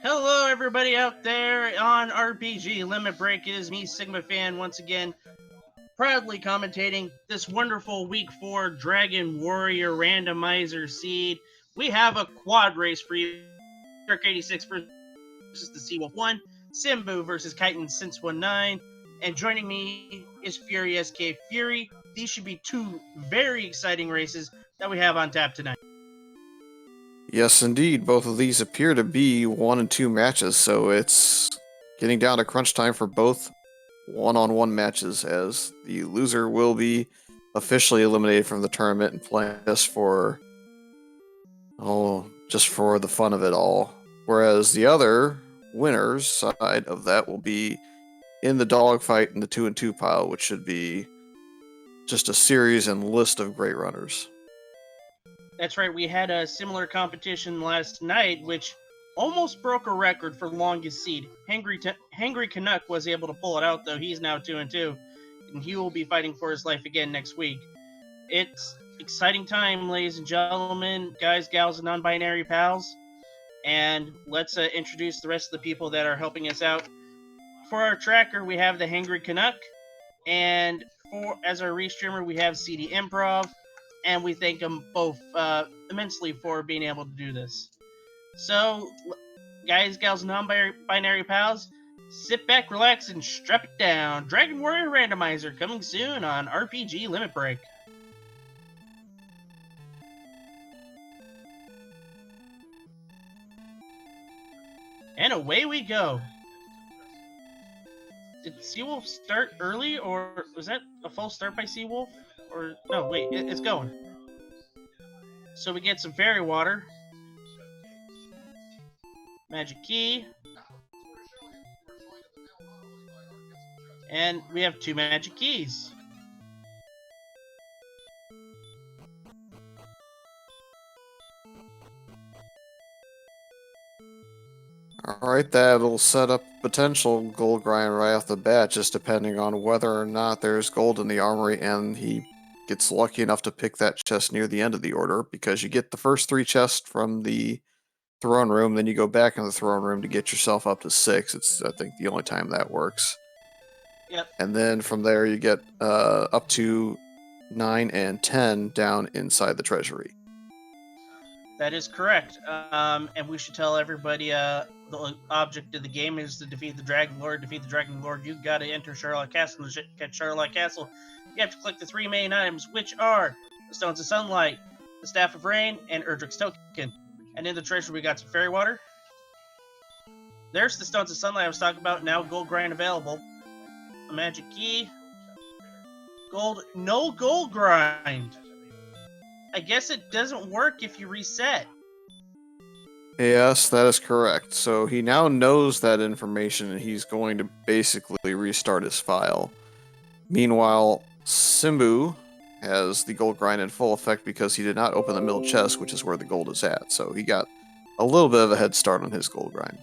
Hello, everybody out there on RPG Limit Break. It is me, sigmafan, once again, proudly commentating this wonderful Week 4 Dragon Warrior Randomizer seed. We have a quad race for you. Cyberdark86 versus theseawolf1, Simbu versus kaiten619, and joining me is Fury SK Fury. These should be two very exciting races that we have on tap tonight. Yes, indeed. Both of these appear to be 1 and 2 matches, so it's getting down to crunch time for both one-on-one matches, as the loser will be officially eliminated from the tournament and playing just for the fun of it all. Whereas the other winners side of that will be in the dogfight in the 2 and 2 pile, which should be just a series and list of great runners. That's right, we had a similar competition last night, which almost broke a record for longest seed. Hangry Canuck was able to pull it out, though. He's now 2-2, and he will be fighting for his life again next week. It's exciting time, ladies and gentlemen, guys, gals, and non-binary pals. And let's introduce the rest of the people that are helping us out. For our tracker, we have the Hangry Canuck, and as our restreamer, we have CD Improv, and we thank them both immensely for being able to do this. So, guys, gals, non-binary pals, sit back, relax, and strap it down. Dragon Warrior Randomizer coming soon on RPG Limit Break. And away we go. Did Seawolf start early, or was that a false start by Seawolf? Or no, wait, it's going. So we get some fairy water, magic key, and we have 2 magic keys. Alright, that'll set up potential gold grind right off the bat, just depending on whether or not there's gold in the armory and he gets lucky enough to pick that chest near the end of the order, because you get the first 3 chests from the throne room, then you go back in the throne room to get yourself up to 6. It's, I think, the only time that works. Yep. And then from there you get up to 9 and 10 down inside the treasury. That is correct. And we should tell everybody the object of the game is to defeat the Dragon Lord. Defeat the Dragon Lord, you've got to enter Charlotte Castle. And to get Charlotte Castle, you have to click the 3 main items, which are the Stones of Sunlight, the Staff of Rain, and Erdrick's Token. And in the treasure, we got some fairy water. There's the Stones of Sunlight I was talking about. Now gold grind available. A magic key. Gold. No gold grind. I guess it doesn't work if you reset. Yes, that is correct. So he now knows that information and he's going to basically restart his file. Meanwhile, Simbu has the gold grind in full effect because he did not open the middle chest, which is where the gold is at. So he got a little bit of a head start on his gold grind.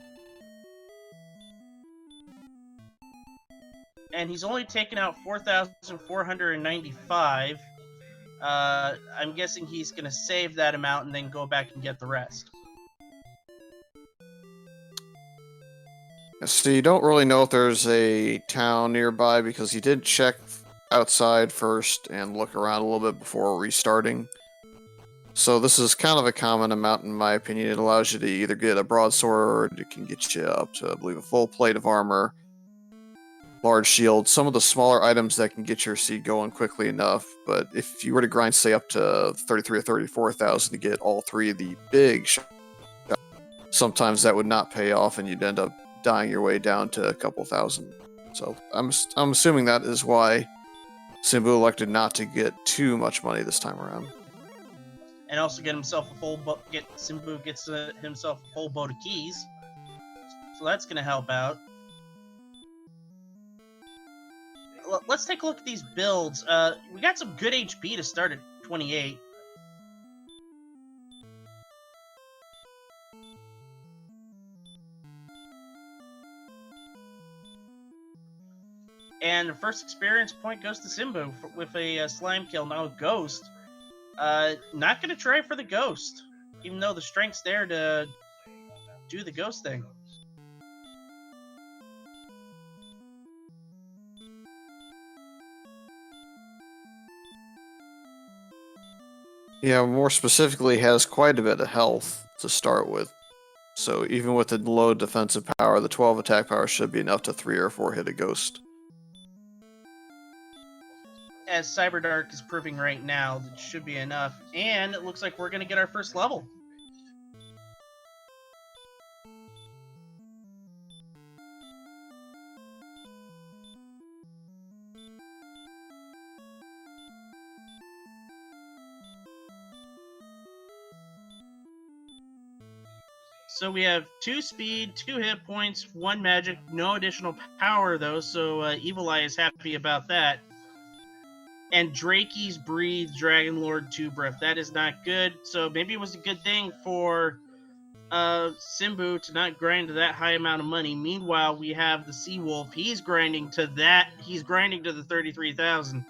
And he's only taken out 4,495. I'm guessing he's going to save that amount and then go back and get the rest. So you don't really know if there's a town nearby because he did check outside first and look around a little bit before restarting. So this is kind of a common amount in my opinion. It allows you to either get a broadsword, it can get you up to, I believe, a full plate of armor, large shield, some of the smaller items that can get your seed going quickly enough. But if you were to grind, say, up to 33 or 34,000 to get all 3 of the big shots, sometimes that would not pay off and you'd end up dying your way down to a couple thousand. So I'm assuming that is why Simbu elected not to get too much money this time around. And also get himself a full Simbu gets himself a full boat of keys. So that's going to help out. Let's take a look at these builds. We got some good HP to start at 28. And the first experience point goes to Simbu with a slime kill. Now a ghost. Not going to try for the ghost, even though the strength's there to do the ghost thing. Yeah, more specifically, has quite a bit of health to start with. So even with the low defensive power, the 12 attack power should be enough to 3 or 4 hit a ghost. As Cyberdark is proving right now, that should be enough. And it looks like we're going to get our first level. So we have 2 speed, 2 hit points, 1 magic, no additional power though, so Evil Eye is happy about that. And Drakey's Breathe, Dragon Lord 2 Breath. That is not good, so maybe it was a good thing for Simbu to not grind to that high amount of money. Meanwhile, we have the Sea Wolf. He's grinding to the 33,000.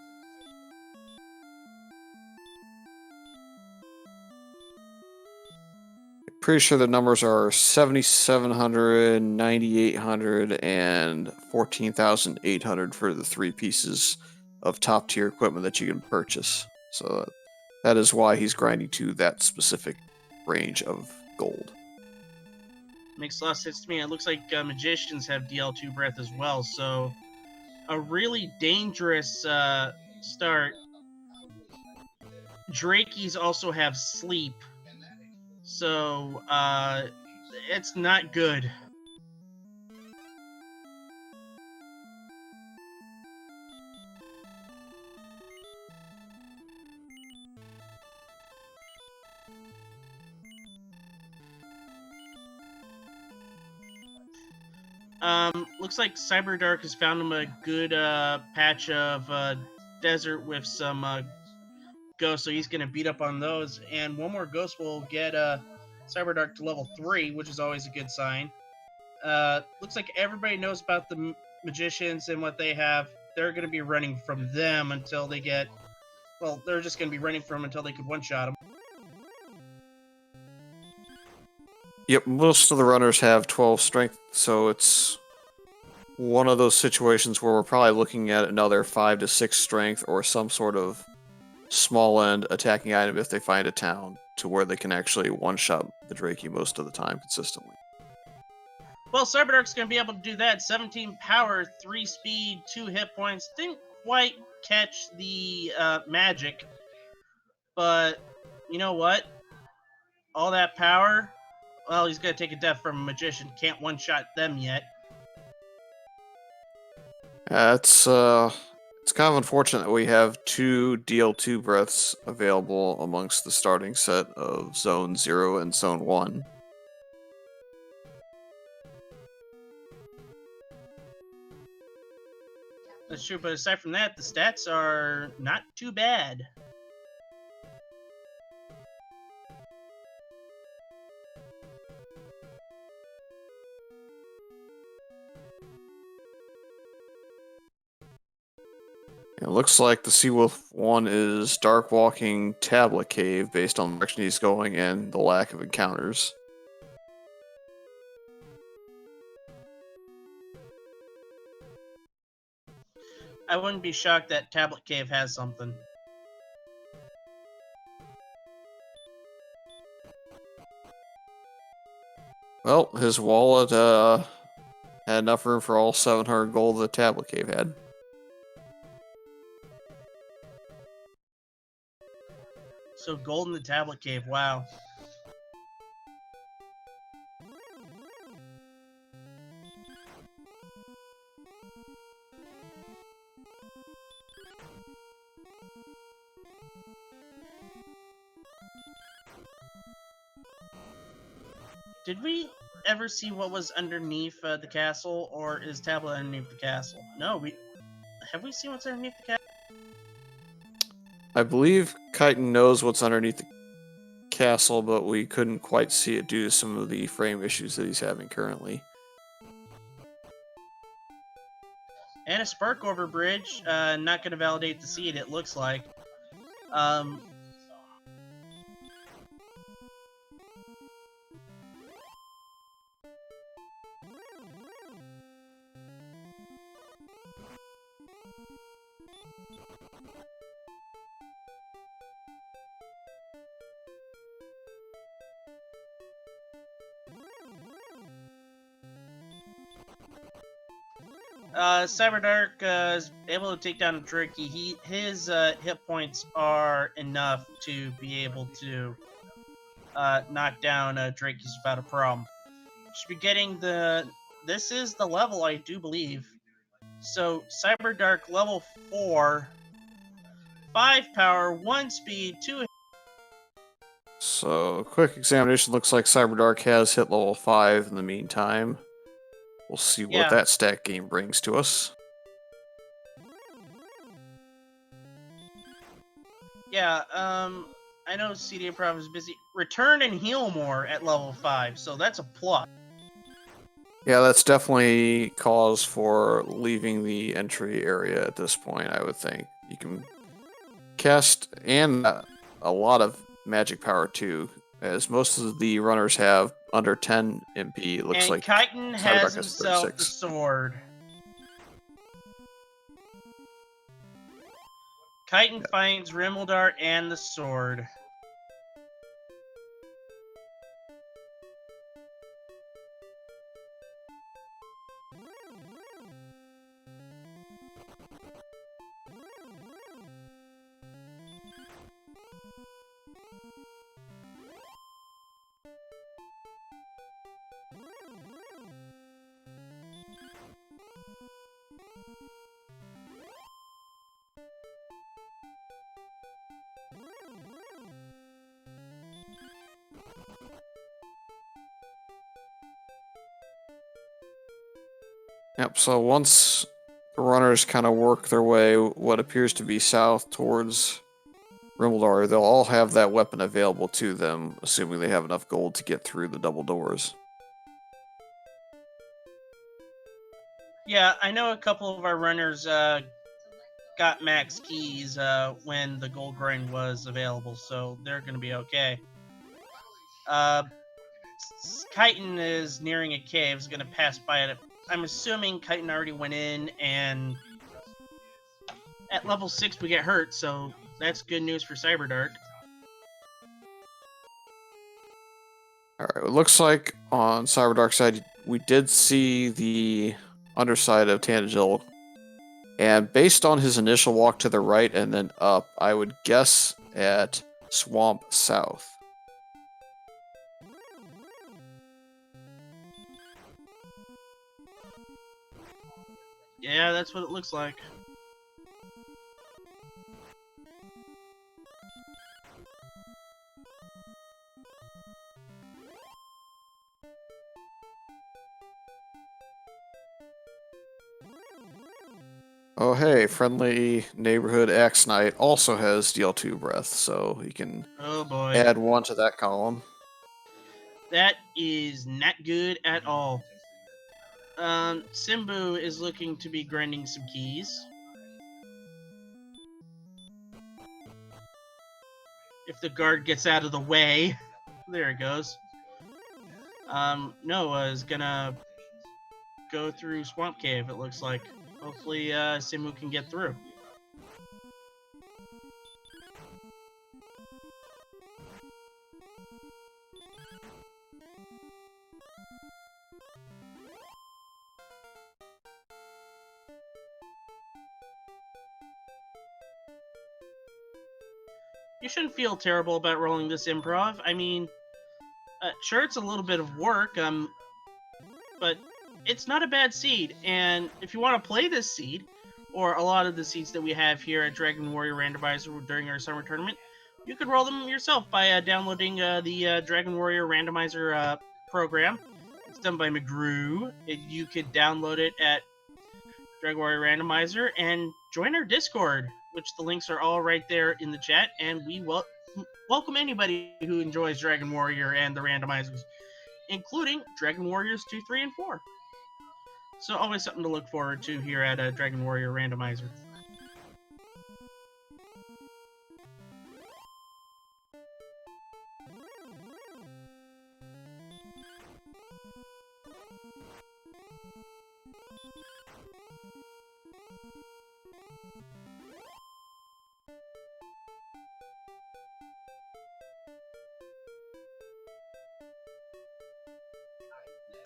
Pretty sure the numbers are 7,700, 9,800, and 14,800 for the 3 pieces of top tier equipment that you can purchase. So that is why he's grinding to that specific range of gold. Makes a lot of sense to me. It looks like Magicians have DL2 Breath as well, so a really dangerous start. Drakey's also have Sleep, so it's not good. Looks like Cyberdark has found him a good patch of desert with some ghosts, so he's gonna beat up on those. And one more ghost will get Cyberdark to level 3, which is always a good sign. Looks like everybody knows about the magicians and what they have. They're gonna be running from them until they get. Well, they're just gonna be running from them until they could one-shot them. Yep, most of the runners have 12 strength, so it's one of those situations where we're probably looking at another 5 to 6 strength or some sort of small end attacking item if they find a town to where they can actually one-shot the Drakey most of the time consistently. Well, Cyberdark's going to be able to do that. 17 power, 3 speed, 2 hit points. Didn't quite catch the magic. But you know what? All that power, well, he's going to take a death from a magician. Can't one-shot them yet. It's kind of unfortunate that we have 2 DL2 breaths available amongst the starting set of Zone 0 and Zone 1. That's true, but aside from that, the stats are not too bad. It looks like the Seawolf1 is Dark Walking Tablet Cave based on the direction he's going and the lack of encounters. I wouldn't be shocked that Tablet Cave has something. Well, his wallet had enough room for all 700 gold the Tablet Cave had. So gold in the Tablet Cave, wow. Did we ever see what was underneath the castle, or is Tablet underneath the castle? No, have we seen what's underneath the castle? I believe Kaiten knows what's underneath the castle, but we couldn't quite see it due to some of the frame issues that he's having currently. And a Spark over bridge, not going to validate the seed, it looks like. Cyberdark is able to take down a Tricky. His hit points are enough to be able to knock down Drakey's without a problem. Should be getting the. This is the level, I do believe. So Cyberdark level 4, 5 power, 1 speed, 2. So, quick examination looks like Cyberdark has hit level 5 in the meantime. We'll see what Yeah. that stat game brings to us. Yeah, I know CD Improv is busy. Return and heal more at level 5, so that's a plus. Yeah, that's definitely cause for leaving the entry area at this point, I would think. You can cast and a lot of magic power too, as most of the runners have under 10 MP. It looks And like Kaiten has Cyberdark has himself the 36. sword. Kaiten finds Rimildar and the sword. Yep, so once the runners kind of work their way what appears to be south towards Rimildar, they'll all have that weapon available to them, assuming they have enough gold to get through the double doors. Yeah, I know a couple of our runners got max keys when the gold grind was available, so they're going to be okay. Kaiten is nearing a cave, is going to pass by it. I'm assuming Kaiten already went in, and at level 6 we get hurt, so that's good news for Cyberdark. Alright, it looks like on Cyberdark side, we did see the underside of Tangel, and based on his initial walk to the right and then up, I would guess at Swamp South. Yeah, that's what it looks like. Oh hey, friendly neighborhood Axe Knight also has DL2 breath, so he can Oh boy. add 1 to that column. That is not good at all. Simbu is looking to be grinding some keys. If the guard gets out of the way. There it goes. Noah is gonna go through Swamp Cave, it looks like. Hopefully, Simbu can get through. You shouldn't feel terrible about rolling this improv. I mean, sure, it's a little bit of work, but it's not a bad seed. And if you want to play this seed, or a lot of the seeds that we have here at Dragon Warrior Randomizer during our summer tournament, you could roll them yourself by downloading the Dragon Warrior Randomizer program. It's done by McGrew. You could download it at Dragon Warrior Randomizer and join our Discord, which the links are all right there in the chat. And we welcome anybody who enjoys Dragon Warrior and the randomizers, including Dragon Warriors 2, 3, and 4. So always something to look forward to here at Dragon Warrior Randomizer.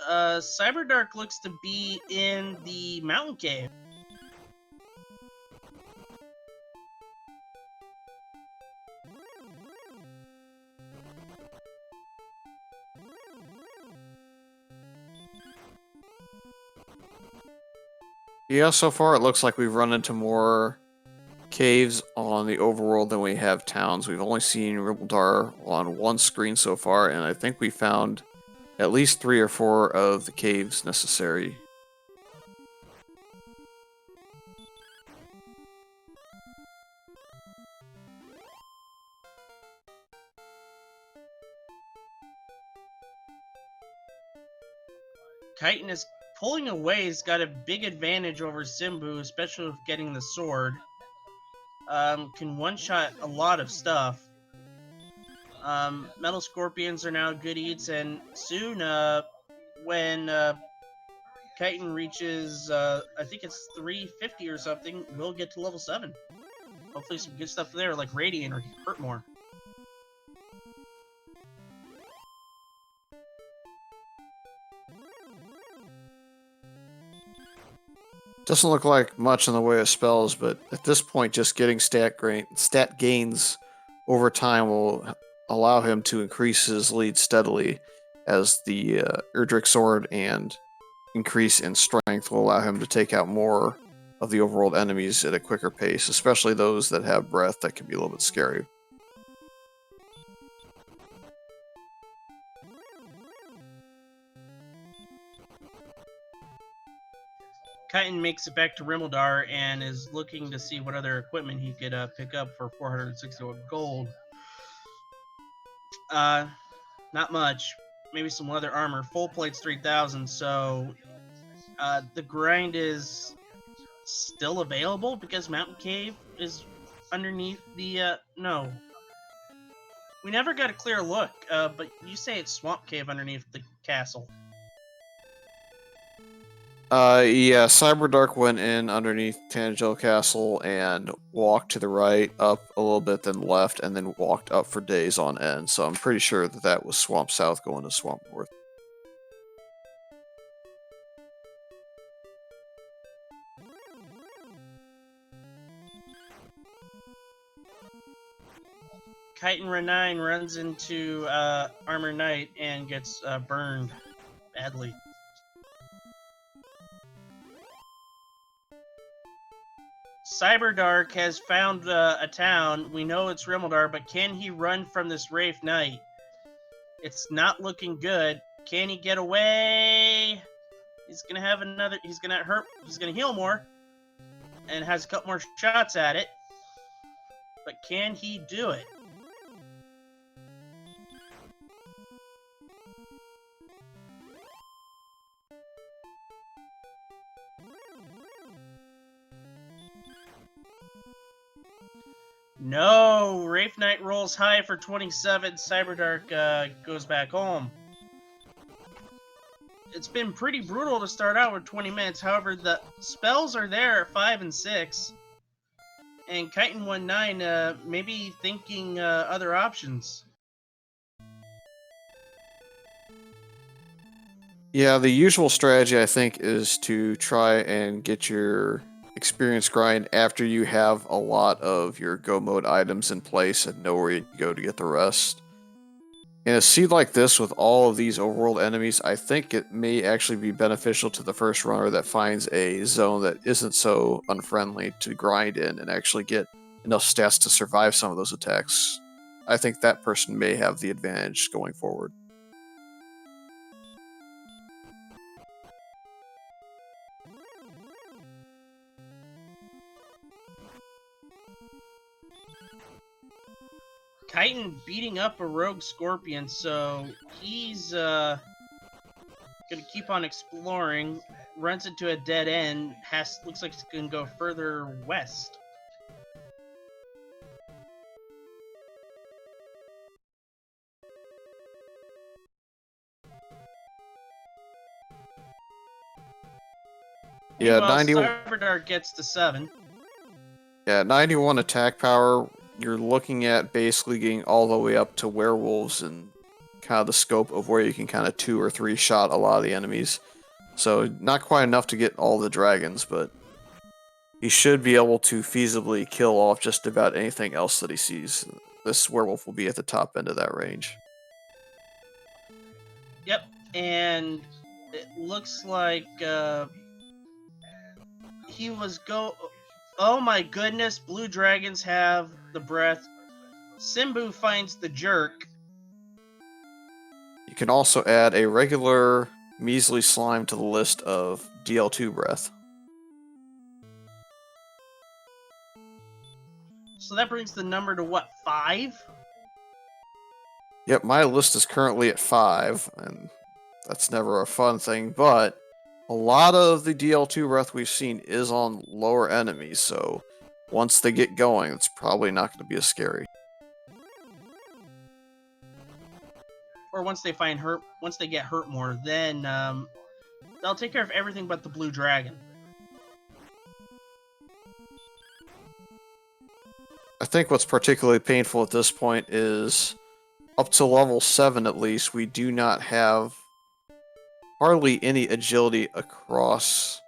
Cyberdark looks to be in the mountain cave. Yeah, so far it looks like we've run into more caves on the overworld than we have towns. We've only seen Ribaldar on one screen so far, and I think we found at least 3 or 4 of the caves necessary. Kaiten is pulling away. He's got a big advantage over Simbu, especially with getting the sword. Can one-shot a lot of stuff. Metal Scorpions are now good eats, and soon, when Kaiten reaches, I think it's 350 or something, we'll get to level 7. Hopefully some good stuff there, like Radiant or Hurt More. Doesn't look like much in the way of spells, but at this point, just getting stat gains over time will allow him to increase his lead steadily, as the Erdrick Sword and increase in strength will allow him to take out more of the overworld enemies at a quicker pace, especially those that have breath that can be a little bit scary. Kaiten makes it back to Rimoldar and is looking to see what other equipment he could pick up for 461 gold. Not much. Maybe some leather armor. Full plate's 3,000, so the grind is still available because Mountain Cave is underneath the, no. We never got a clear look, but you say it's Swamp Cave underneath the castle. Yeah, Cyberdark went in underneath Tangel Castle and walked to the right, up a little bit, then left, and then walked up for days on end. So I'm pretty sure that that was Swamp South going to Swamp North. Kaiten9 runs into Armor Knight and gets burned badly. Cyberdark has found a town. We know it's Rimoldar, but can he run from this Wraith Knight? It's not looking good. Can he get away? He's gonna have another. He's gonna hurt. He's gonna heal more, and has a couple more shots at it. But can he do it? No, Wraith Knight rolls high for 27. Cyberdark goes back home. It's been pretty brutal to start out with 20 minutes. However, the spells are there at 5 and 6. And Kaiten9 maybe thinking other options. Yeah, the usual strategy, I think, is to try and get your experience grind after you have a lot of your go mode items in place and know where you go to get the rest. In a seed like this with all of these overworld enemies, I think it may actually be beneficial to the first runner that finds a zone that isn't so unfriendly to grind in and actually get enough stats to survive some of those attacks. I think that person may have the advantage going forward. Kaiten beating up a rogue scorpion, so he's gonna keep on exploring. Runs into a dead end. Looks like he's gonna go further west. Yeah, Meanwhile, 91. Cyberdark gets to 7. Yeah, 91 attack power. You're looking at basically getting all the way up to werewolves and kind of the scope of where you can kind of 2 or 3 shot a lot of the enemies. So not quite enough to get all the dragons, but he should be able to feasibly kill off just about anything else that he sees. This werewolf will be at the top end of that range. Yep, and it looks like he was Oh my goodness, blue dragons have the breath. Simbu finds the jerk. You can also add a regular measly slime to the list of DL2 breath. So that brings the number to what, 5? Yep, my list is currently at 5, and that's never a fun thing, but a lot of the DL2 breath we've seen is on lower enemies, so once they get going, it's probably not going to be as scary. Or once they get hurt more, then they'll take care of everything but the blue dragon. I think what's particularly painful at this point is up to level 7 at least, we do not have hardly any agility across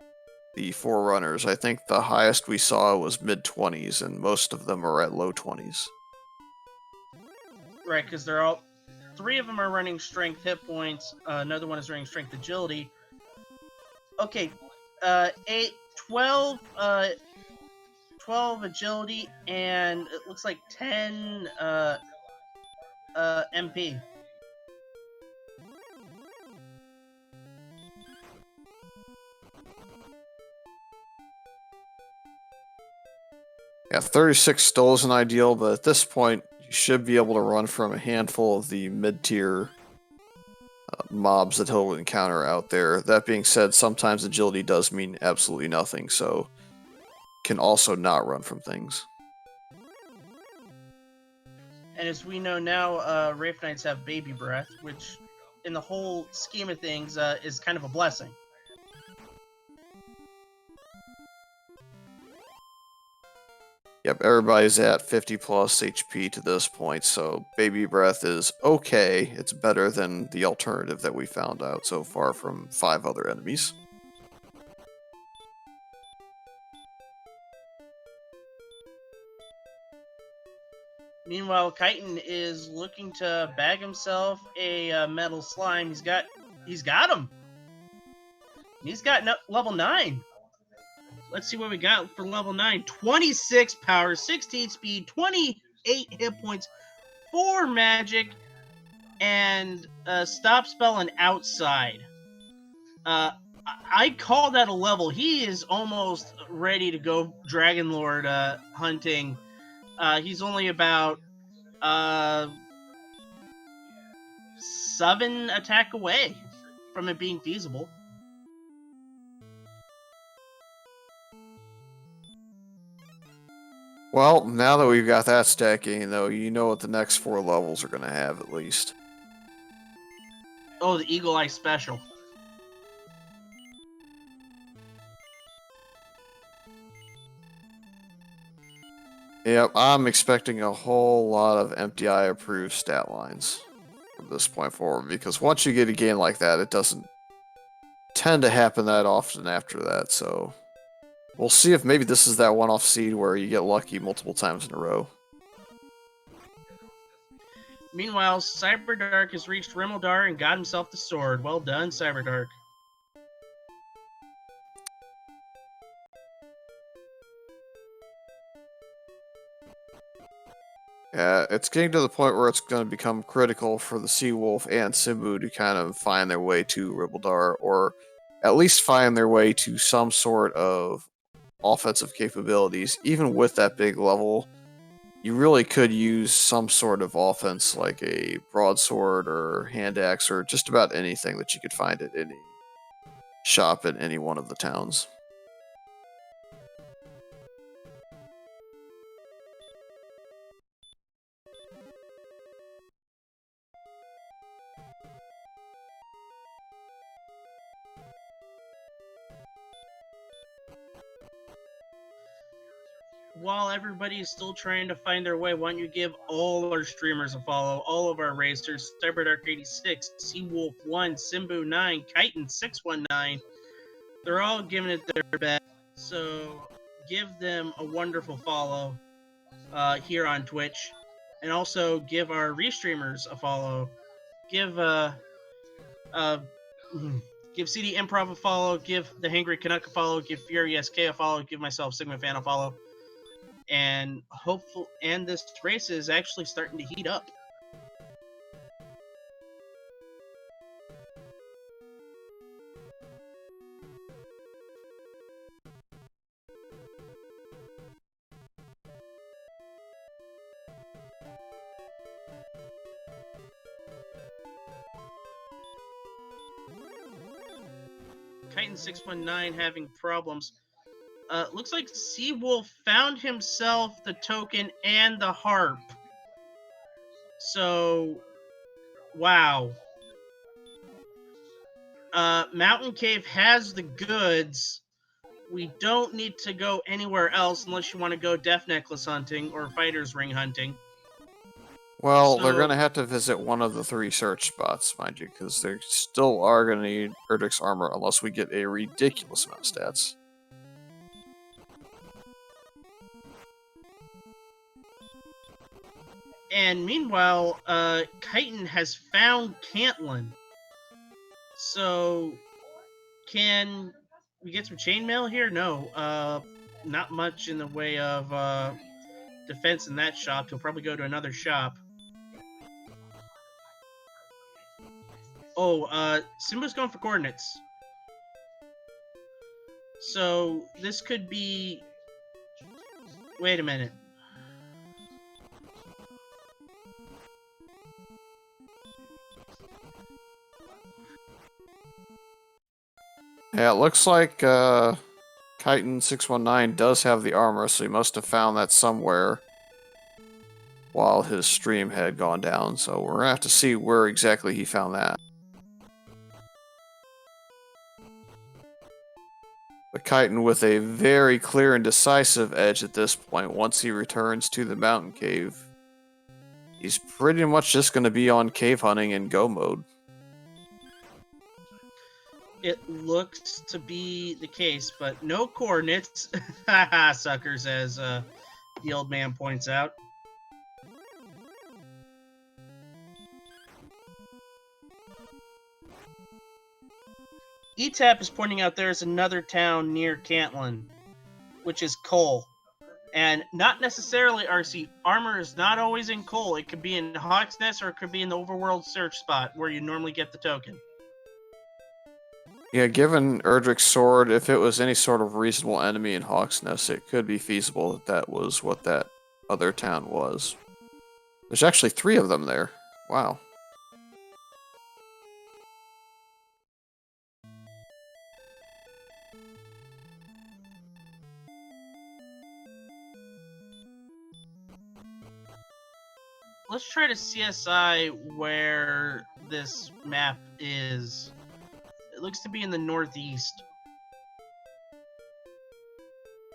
the Forerunners. I think the highest we saw was mid-20s, and most of them are at low 20s. Right, because 3 of them are running strength hit points, another one is running strength agility. Okay, 12 agility, and it looks like 10 MP. Yeah, 36 still isn't ideal, but at this point, you should be able to run from a handful of the mid-tier mobs that he'll encounter out there. That being said, sometimes agility does mean absolutely nothing, so can also not run from things. And as we know now, Wraith Knights have baby breath, which in the whole scheme of things is kind of a blessing. Yep, everybody's at 50 plus HP to this point, so baby breath is okay. It's better than the alternative that we found out so far from 5 other enemies. Meanwhile, Kaiten is looking to bag himself a metal slime. He's got him. He's got level 9. Let's see what we got for level 9. 26 power, 16 speed, 28 hit points, 4 magic, and stop spell and outside. I call that a level. He is almost ready to go Dragon Lord hunting. He's only about 7 attack away from it being feasible. Well, now that we've got that stacking, though, you know what the next 4 levels are going to have, at least. Oh, the Eagle Eye Special. Yep, I'm expecting a whole lot of MTI approved stat lines from this point forward, because once you get a game like that, it doesn't tend to happen that often after that, so we'll see if maybe this is that one-off seed where you get lucky multiple times in a row. Meanwhile, Cyberdark has reached Rimeldar and got himself the sword. Well done, Cyberdark. Yeah, it's getting to the point where it's going to become critical for the Seawolf and Simbu to kind of find their way to Ribeldar, or at least find their way to some sort of offensive capabilities. Even with that big level, you really could use some sort of offense like a broadsword or hand axe or just about anything that you could find at any shop in any one of the towns. while everybody is still trying to find their way, why don't you give all our streamers a follow, all of our racers, Cyberdark86, theseawolf1, Simbu9, kaiten619. They're all giving it their best, so give them a wonderful follow here on Twitch, and also give our restreamers a follow. Give give CD Improv a follow. Give the Hangry Canuck a follow. Give Fury SK a follow. Give myself sigmafan a follow. And hopeful, and this race is actually starting to heat up. kaiten619 having problems. Looks like Seawolf found himself the token and the harp. So, wow. Mountain Cave has the goods. We don't need to go anywhere else unless you want to go Death Necklace hunting or Fighter's Ring hunting. Well, they're going to have to visit one of the 3 search spots, mind you, because they still are going to need Erdrick's armor unless we get a ridiculous amount of stats. And meanwhile, Kaiten has found Cantlin. So, can we get some chainmail here? No. Not much in the way of defense in that shop. He'll probably go to another shop. Oh, Simba's going for coordinates. So, this could be... Wait a minute. Yeah, it looks like kaiten619 does have the armor, so he must have found that somewhere while his stream had gone down. So we're going to have to see where exactly he found that. But Kaiten with a very clear and decisive edge at this point, once he returns to the mountain cave, he's pretty much just going to be on cave hunting in go mode. It looks to be the case, but no coordinates. Haha, suckers, as the old man points out. ETAP is pointing out there's another town near Cantlin, which is Cole. And not necessarily, RC, armor is not always in Cole. It could be in Hawk's Nest or it could be in the overworld search spot where you normally get the token. Yeah, given Erdrick's sword, if it was any sort of reasonable enemy in Hawk's Nest, it could be feasible that that was what that other town was. There's actually 3 of them there. Wow. Let's try to CSI where this map is. It looks to be in the northeast.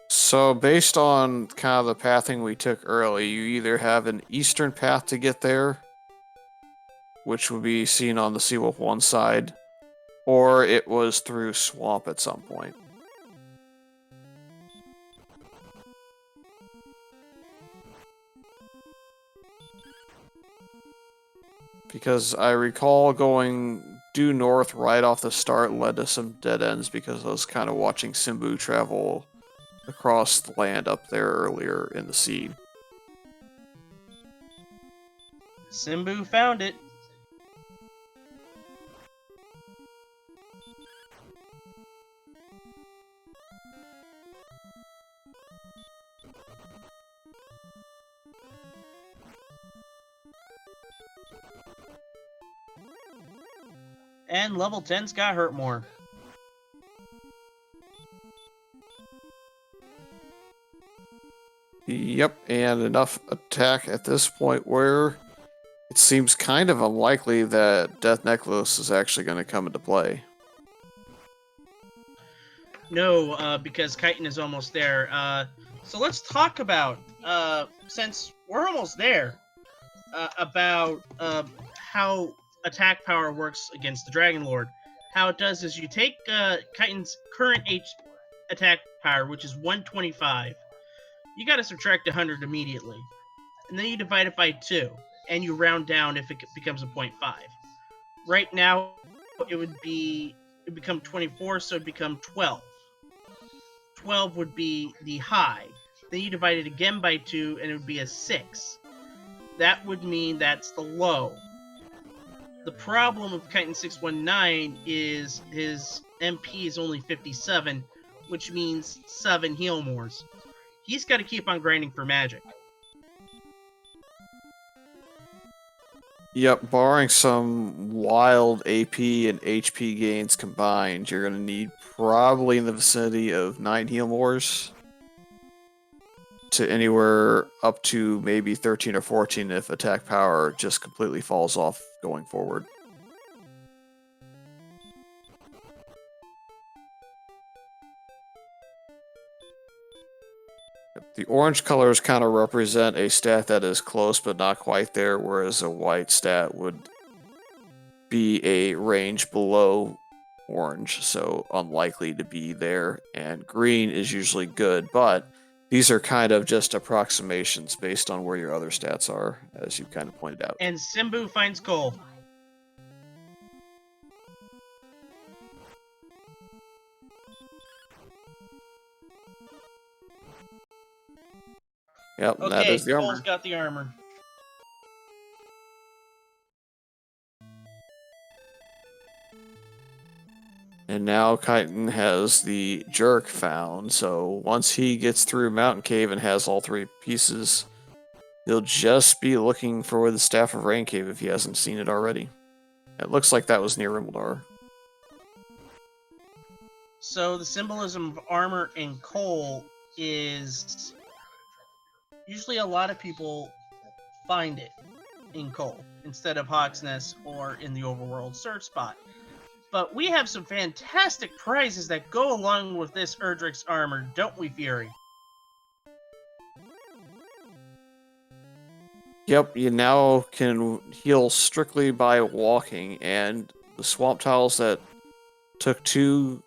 So based on kind of the pathing we took early, you either have an eastern path to get there, which would be seen on the Seawolf 1 side, or it was through swamp at some point. Because I recall going due north right off the start led to some dead ends because I was kind of watching Simbu travel across the land up there earlier in the seed. Simbu found it. And level 10's got hurt more. Yep, and enough attack at this point where it seems kind of unlikely that Death Necklace is actually going to come into play. No, because Kaiten is almost there. So let's talk about, since we're almost there, about how attack power works against the Dragon Lord. How it does is you take Kaiten's current attack power, which is 125. You got to subtract 100 immediately, and then you divide it by 2, and you round down if it becomes a 0.5. Right now, it become 24, so it'd become 12. 12 would be the high. Then you divide it again by 2, and it would be a 6. That would mean that's the low. The problem with kaiten619 is his MP is only 57, which means 7 heal mores. He's got to keep on grinding for magic. Yep, barring some wild AP and HP gains combined, you're going to need probably in the vicinity of 9 heal mores to anywhere up to maybe 13 or 14 if attack power just completely falls off going forward. The orange colors kind of represent a stat that is close but not quite there, whereas a white stat would be a range below orange, so unlikely to be there, and green is usually good, but these are kind of just approximations based on where your other stats are, as you kind of pointed out. And Simbu finds coal. Yep, Okay, that is the armor. Cole's got the armor. And now Kaiten has the jerk found, so once he gets through Mountain Cave and has all 3 pieces, he'll just be looking for the Staff of Rain Cave if he hasn't seen it already. It looks like that was near Rimaldar. So the symbolism of armor and coal is usually a lot of people find it in coal instead of Hawksnest or in the overworld search spot. But we have some fantastic prizes that go along with this Erdrick's armor, don't we, Fury? Yep, you now can heal strictly by walking, and the swamp tiles that took 2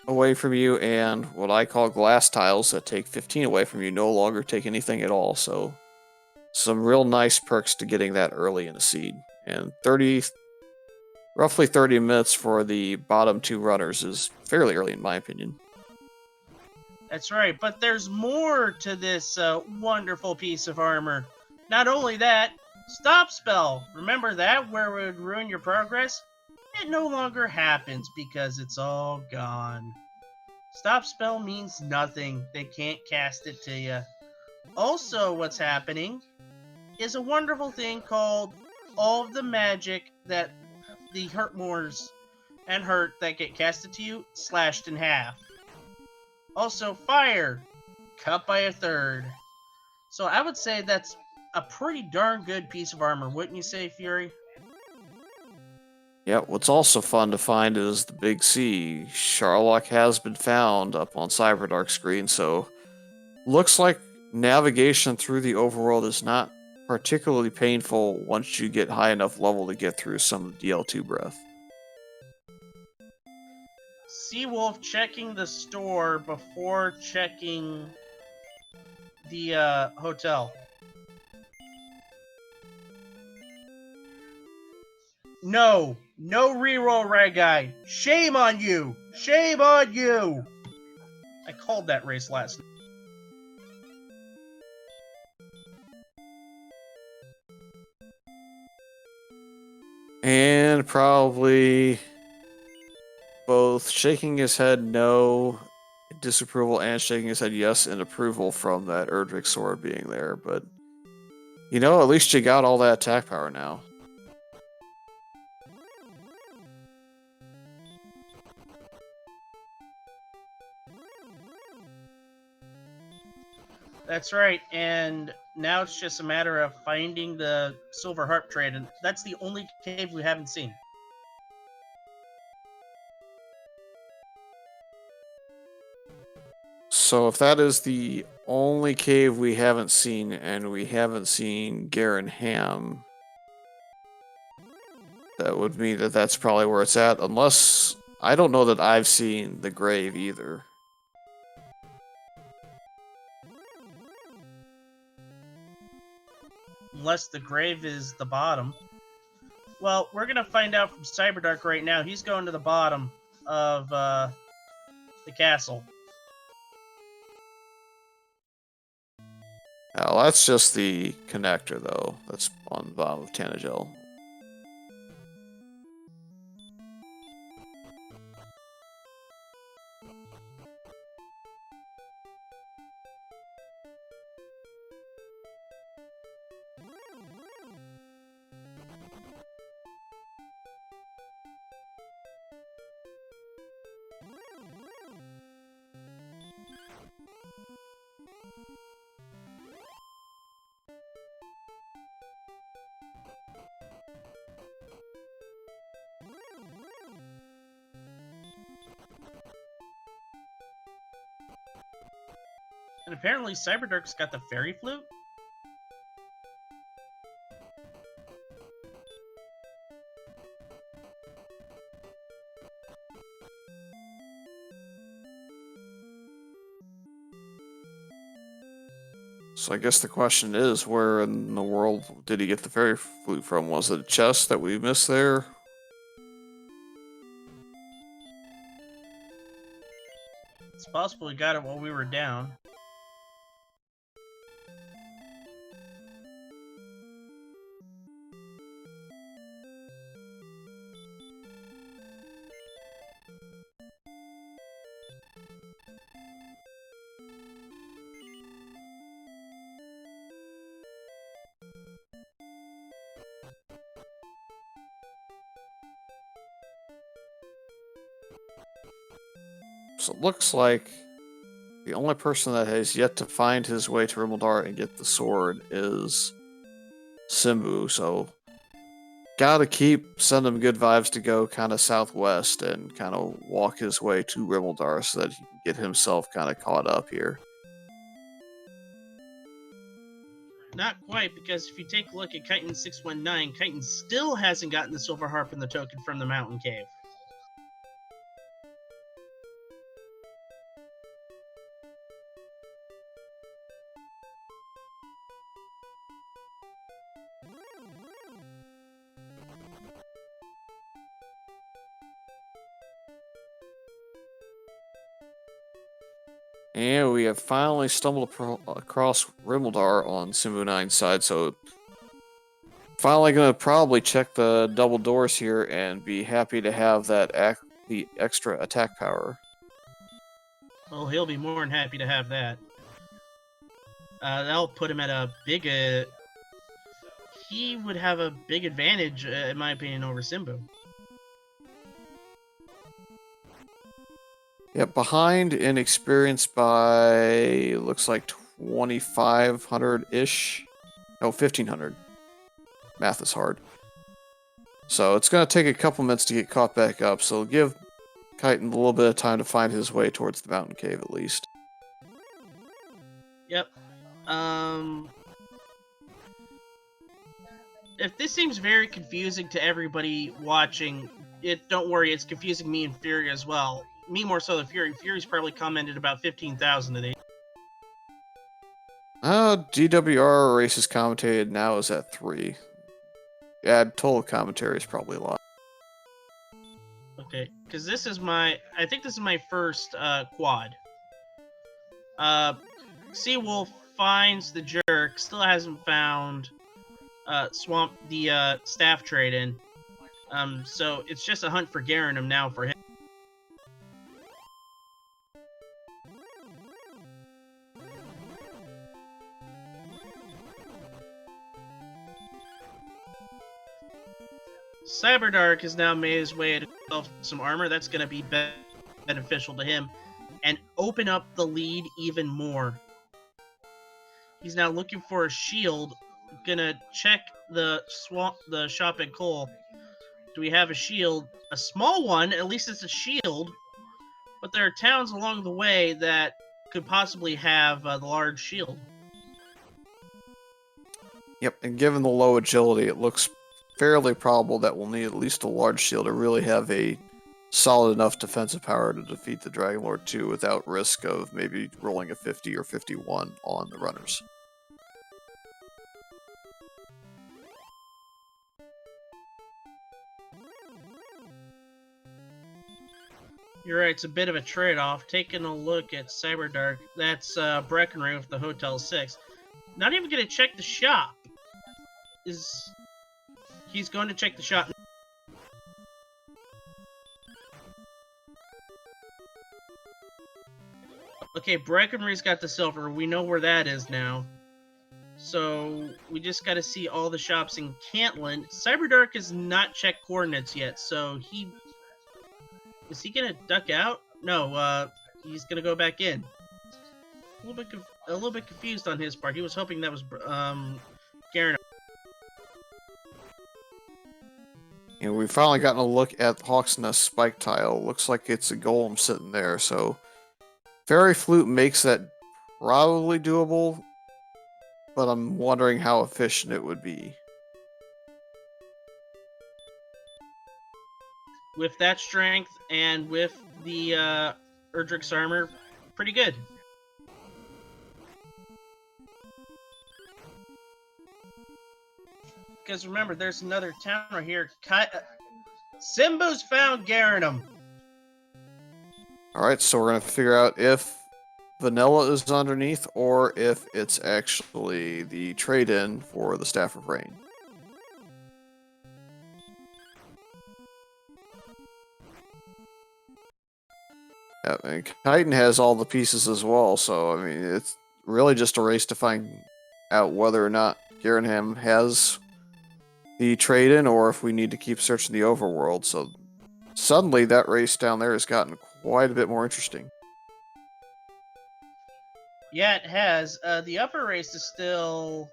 away from you and what I call glass tiles that take 15 away from you no longer take anything at all, so some real nice perks to getting that early in the seed. And roughly 30 minutes for the bottom 2 runners is fairly early in my opinion. That's right, but there's more to this wonderful piece of armor. Not only that, stop spell. Remember that, where it would ruin your progress? It no longer happens because it's all gone. Stop spell means nothing. They can't cast it to you. Also, what's happening is a wonderful thing called all of the magic that the hurt mores and hurt that get casted to you slashed in half. Also, fire cut by a third. So I would say that's a pretty darn good piece of armor, wouldn't you say, Fury? Yeah, what's also fun to find is the Big C. Sharlock has been found up on Cyberdark screen, so looks like navigation through the overworld is not particularly painful once you get high enough level to get through some of DL2 breath. Seawolf checking the store before checking the hotel. No reroll, Red Guy. Shame on you! Shame on you! I called that race last night. And probably both shaking his head no, disapproval, and shaking his head yes in approval from that Erdrick sword being there, but you know, at least you got all that attack power now. That's right, and now it's just a matter of finding the Silver Harp trade, and that's the only cave we haven't seen. So if that is the only cave we haven't seen, and we haven't seen Garen Ham. That would mean that that's probably where it's at, unless... I don't know that I've seen the grave either. Unless the grave is the bottom. Well, we're gonna find out from Cyberdark right now. He's going to the bottom of the castle. Now, that's just the connector, though. That's on the bottom of Tanagel. And apparently Cyberdark's got the fairy flute? So I guess the question is, where in the world did he get the fairy flute from? Was it a chest that we missed there? It's possible he got it while we were down. So it looks like the only person that has yet to find his way to Rimmeldar and get the sword is Simbu, so gotta keep sending him good vibes to go kind of southwest and kind of walk his way to Rimmeldar so that he can get himself kind of caught up here. Not quite, because if you take a look at kaiten619, Kaiten still hasn't gotten the silver harp and the token from the mountain cave. And we have finally stumbled across Rimmeldar on Simbu9's side, so finally gonna probably check the double doors here and be happy to have that the extra attack power. Well, he'll be more than happy to have that. That'll put him at a big... he would have a big advantage, in my opinion, over Simbu. Yeah, behind in experience by, looks like 2,500-ish. No, 1,500. Math is hard. So it's going to take a couple minutes to get caught back up, so give Kaiten a little bit of time to find his way towards the mountain cave at least. Yep. If this seems very confusing to everybody watching, don't worry, it's confusing me and Fury as well. Me more so than Fury. Fury's probably commented about 15,000 today. DWR races commentated now is at 3. Yeah, total commentary is probably a lot. Okay, because this is my... I think this is my first quad. Seawolf finds the jerk, still hasn't found Swamp, the staff trade-in. So it's just a hunt for Garanum now for him. Cyberdark has now made his way to some armor. That's going to be beneficial to him and open up the lead even more. He's now looking for a shield. Gonna check the shop at Cole. Do we have a shield? A small one, at least it's a shield. But there are towns along the way that could possibly have the large shield. Yep, and given the low agility, it looks fairly probable that we'll need at least a large shield to really have a solid enough defensive power to defeat the Dragon Lord 2 without risk of maybe rolling a 50 or 51 on the runners. You're right, it's a bit of a trade-off. Taking a look at Cyberdark, that's Breckenridge with the Hotel 6. Not even going to check the shop. He's going to check the shop. Okay, Breckenridge's got the silver. We know where that is now. So we just got to see all the shops in Cantland. Cyberdark has not checked coordinates yet, so is he gonna duck out? No, he's gonna go back in. A little bit confused on his part. He was hoping that was Garen. And we've finally gotten a look at Hawk's Nest spike tile. Looks like it's a golem sitting there, so Fairy Flute makes that probably doable, but I'm wondering how efficient it would be. With that strength and with the Erdrick's armor, pretty good. Because remember, there's another town right here. Simbu's found Garanum. Alright, so we're going to figure out if Vanilla is underneath or if it's actually the trade-in for the Staff of Rain. Yeah, and Kaiten has all the pieces as well, so I mean, it's really just a race to find out whether or not Garenham has the trade-in or if we need to keep searching the overworld. So suddenly that race down there has gotten quite a bit more interesting. Yeah, it has. The upper race is still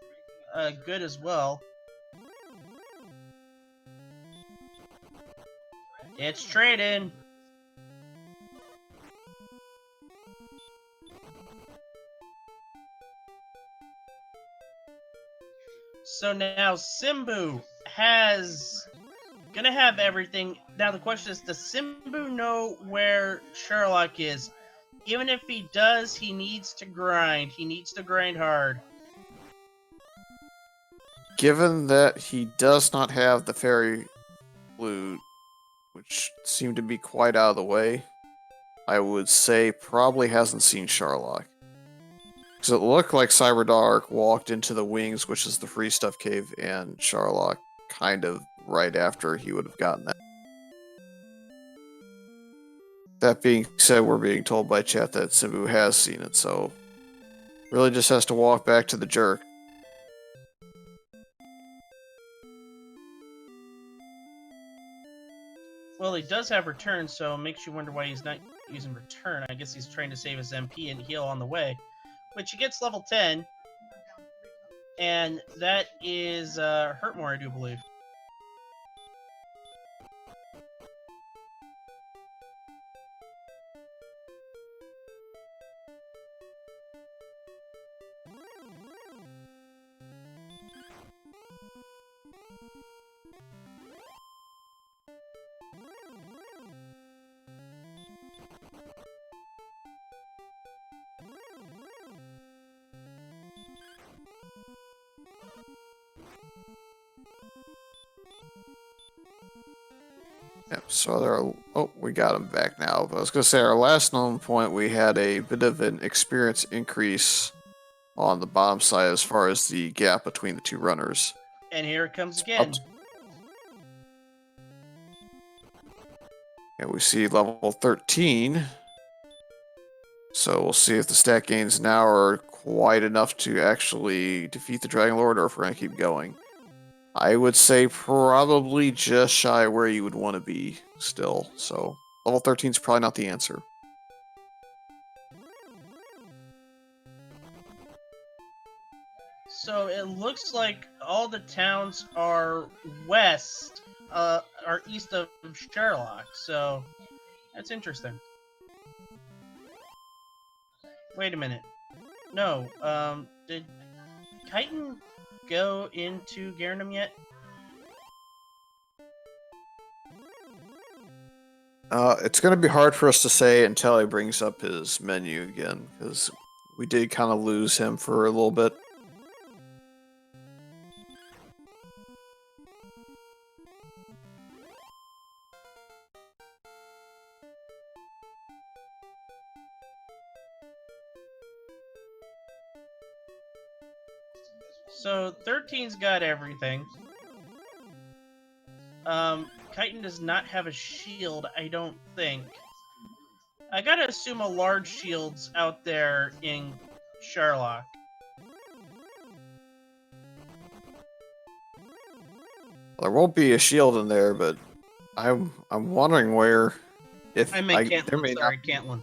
good as well. It's trade-in. So now Simbu gonna have everything. Now the question is, does Simbu know where Sherlock is? Even if he does, he needs to grind. He needs to grind hard. Given that he does not have the Fairy Flute, which seemed to be quite out of the way, I would say probably hasn't seen Sherlock. Because it looked like Cyberdark walked into the wings, which is the free stuff cave, and Sherlock kind of right after he would have gotten that. That being said, we're being told by chat that Simbu has seen it, so really just has to walk back to the jerk. Well, he does have return, so it makes you wonder why he's not using return. I guess he's trying to save his MP and heal on the way, which he gets level 10, and that is Hurtmore, I do believe. Yep, so there are, oh, we got him back now. But I was going to say, our last known point, we had a bit of an experience increase on the bottom side as far as the gap between the two runners. And here it comes again. And we see level 13. So we'll see if the stat gains now are quite enough to actually defeat the Dragon Lord, or if we're going to keep going. I would say probably just shy where you would want to be still. So level 13 is probably not the answer. So it looks like all the towns are west, are east of Sherlock. So that's interesting. Wait a minute. No, did Kaiten go into Garnham yet? It's going to be hard for us to say until he brings up his menu again, because we did kind of lose him for a little bit. So 13's got everything. Kaiten does not have a shield, I don't think. I gotta assume a large shield's out there in Sherlock. Well, there won't be a shield in there, but I'm wondering where. If I meant Cantland. there may Sorry, not, Cantland.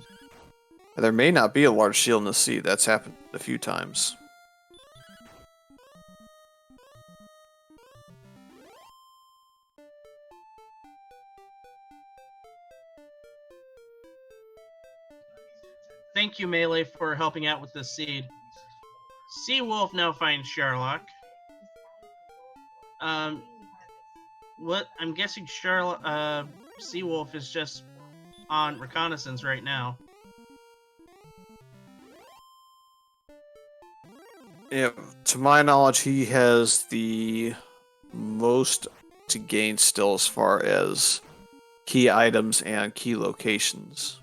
there may not be a large shield in the sea. That's happened a few times. Thank you, Melee, for helping out with this seed. Seawolf now finds Sherlock. What I'm guessing Sherlock, Seawolf is just on reconnaissance right now. Yeah, to my knowledge, he has the most to gain still as far as key items and key locations.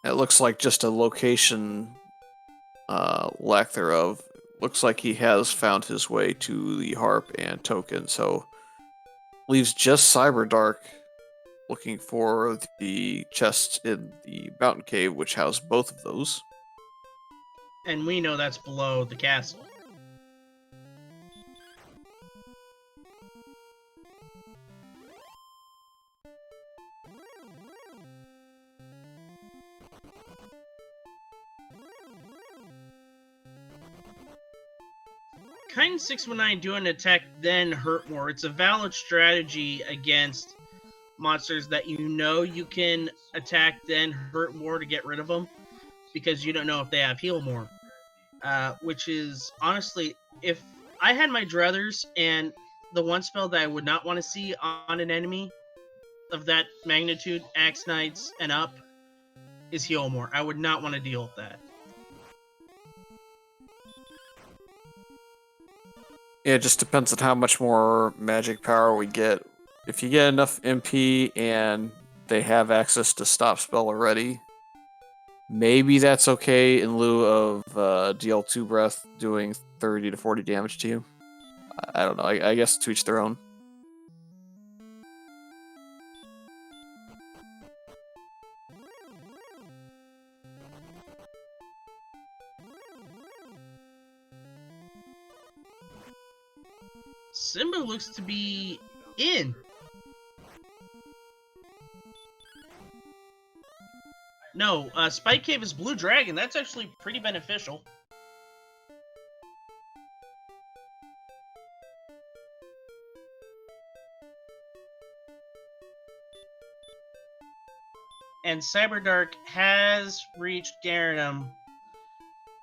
It looks like just a location lack thereof. Looks like he has found his way to the harp and token, so leaves just Cyberdark looking for the chests in the mountain cave, which house both of those. And we know that's below the castle. kaiten619 doing an attack then hurt more. It's a valid strategy against monsters that you know you can attack then hurt more to get rid of them, because you don't know if they have heal more. Which is, honestly, if I had my druthers and the one spell that I would not want to see on an enemy of that magnitude, Axe Knights and up, is heal more. I would not want to deal with that. Yeah, it just depends on how much more magic power we get. If you get enough MP and they have access to stop spell already, maybe that's okay in lieu of DL2 breath doing 30 to 40 damage to you. I don't know. I guess to each their own. Simbu looks to be in. No, Spike Cave is Blue Dragon. That's actually pretty beneficial. And Cyberdark has reached Garnham.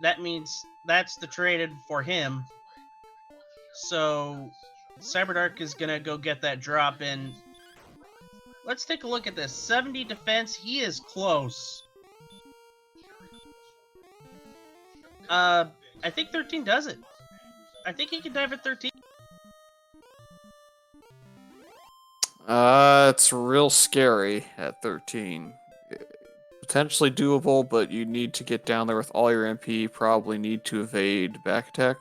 That means that's the traded for him. So Cyberdark is gonna go get that drop in. Let's take a look at this. 70 defense. He is close. I think 13 does it. I think he can dive at 13. It's real scary at 13. Potentially doable, but you need to get down there with all your MP. Probably need to evade back attack.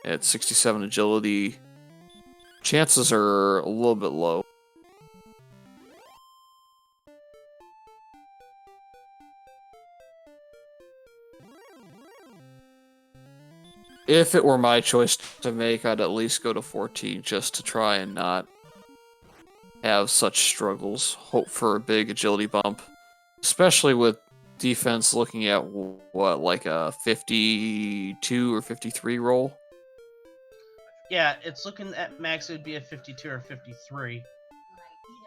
At 67 agility, chances are a little bit low. If it were my choice to make, I'd at least go to 14 just to try and not have such struggles. Hope for a big agility bump, especially with defense looking at what, like a 52 or 53 roll. Yeah, it's looking at max, it would be a 52 or 53.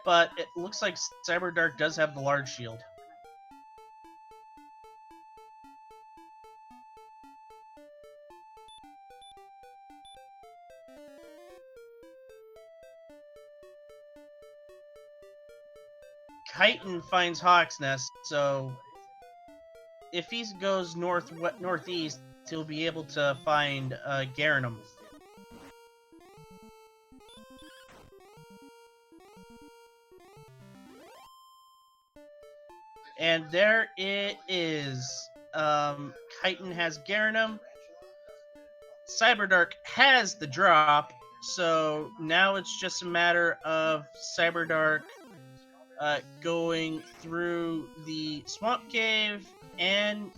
But it looks like Cyberdark does have the large shield. Kaiten finds Hawk's Nest, so if he goes northeast, he'll be able to find Garanum. And there it is. Kaiten has Garanum. Cyberdark has the drop, so now it's just a matter of Cyberdark going through the Swamp Cave and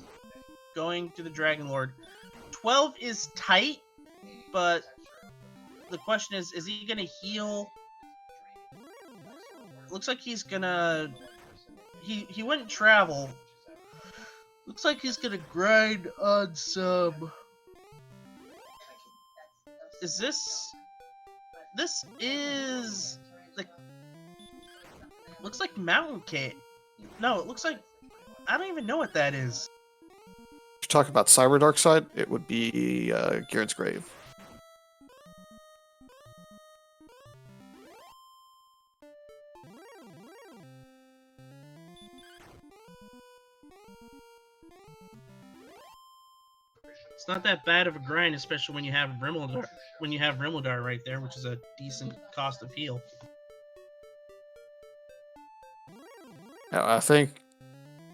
going to the Dragon Lord. 12 is tight, but the question is he going to heal? Looks like he's gonna... He wouldn't travel. Looks like he's gonna grind on some... Is this... This is... Like... Looks like Mountain Cave. No, it looks like... I don't even know what that is. If you talk about Cyberdark side, it would be Garen's Grave. It's not that bad of a grind, especially when you have Rimildar right there, which is a decent cost of heal. Now, I think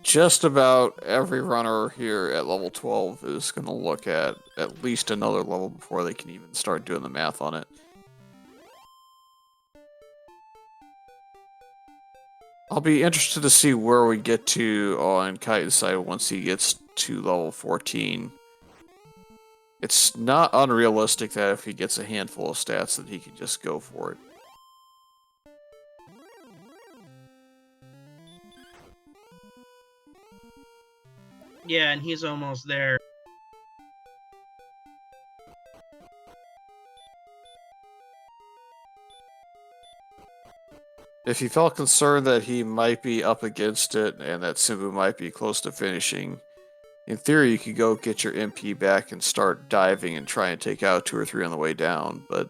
just about every runner here at level 12 is going to look at least another level before they can even start doing the math on it. I'll be interested to see where we get to on Kaiten's side once he gets to level 14. It's not unrealistic that if he gets a handful of stats that he can just go for it. Yeah, and he's almost there. If you felt concerned that he might be up against it and that Simbu might be close to finishing, in theory you could go get your MP back and start diving and try and take out 2 or 3 on the way down, but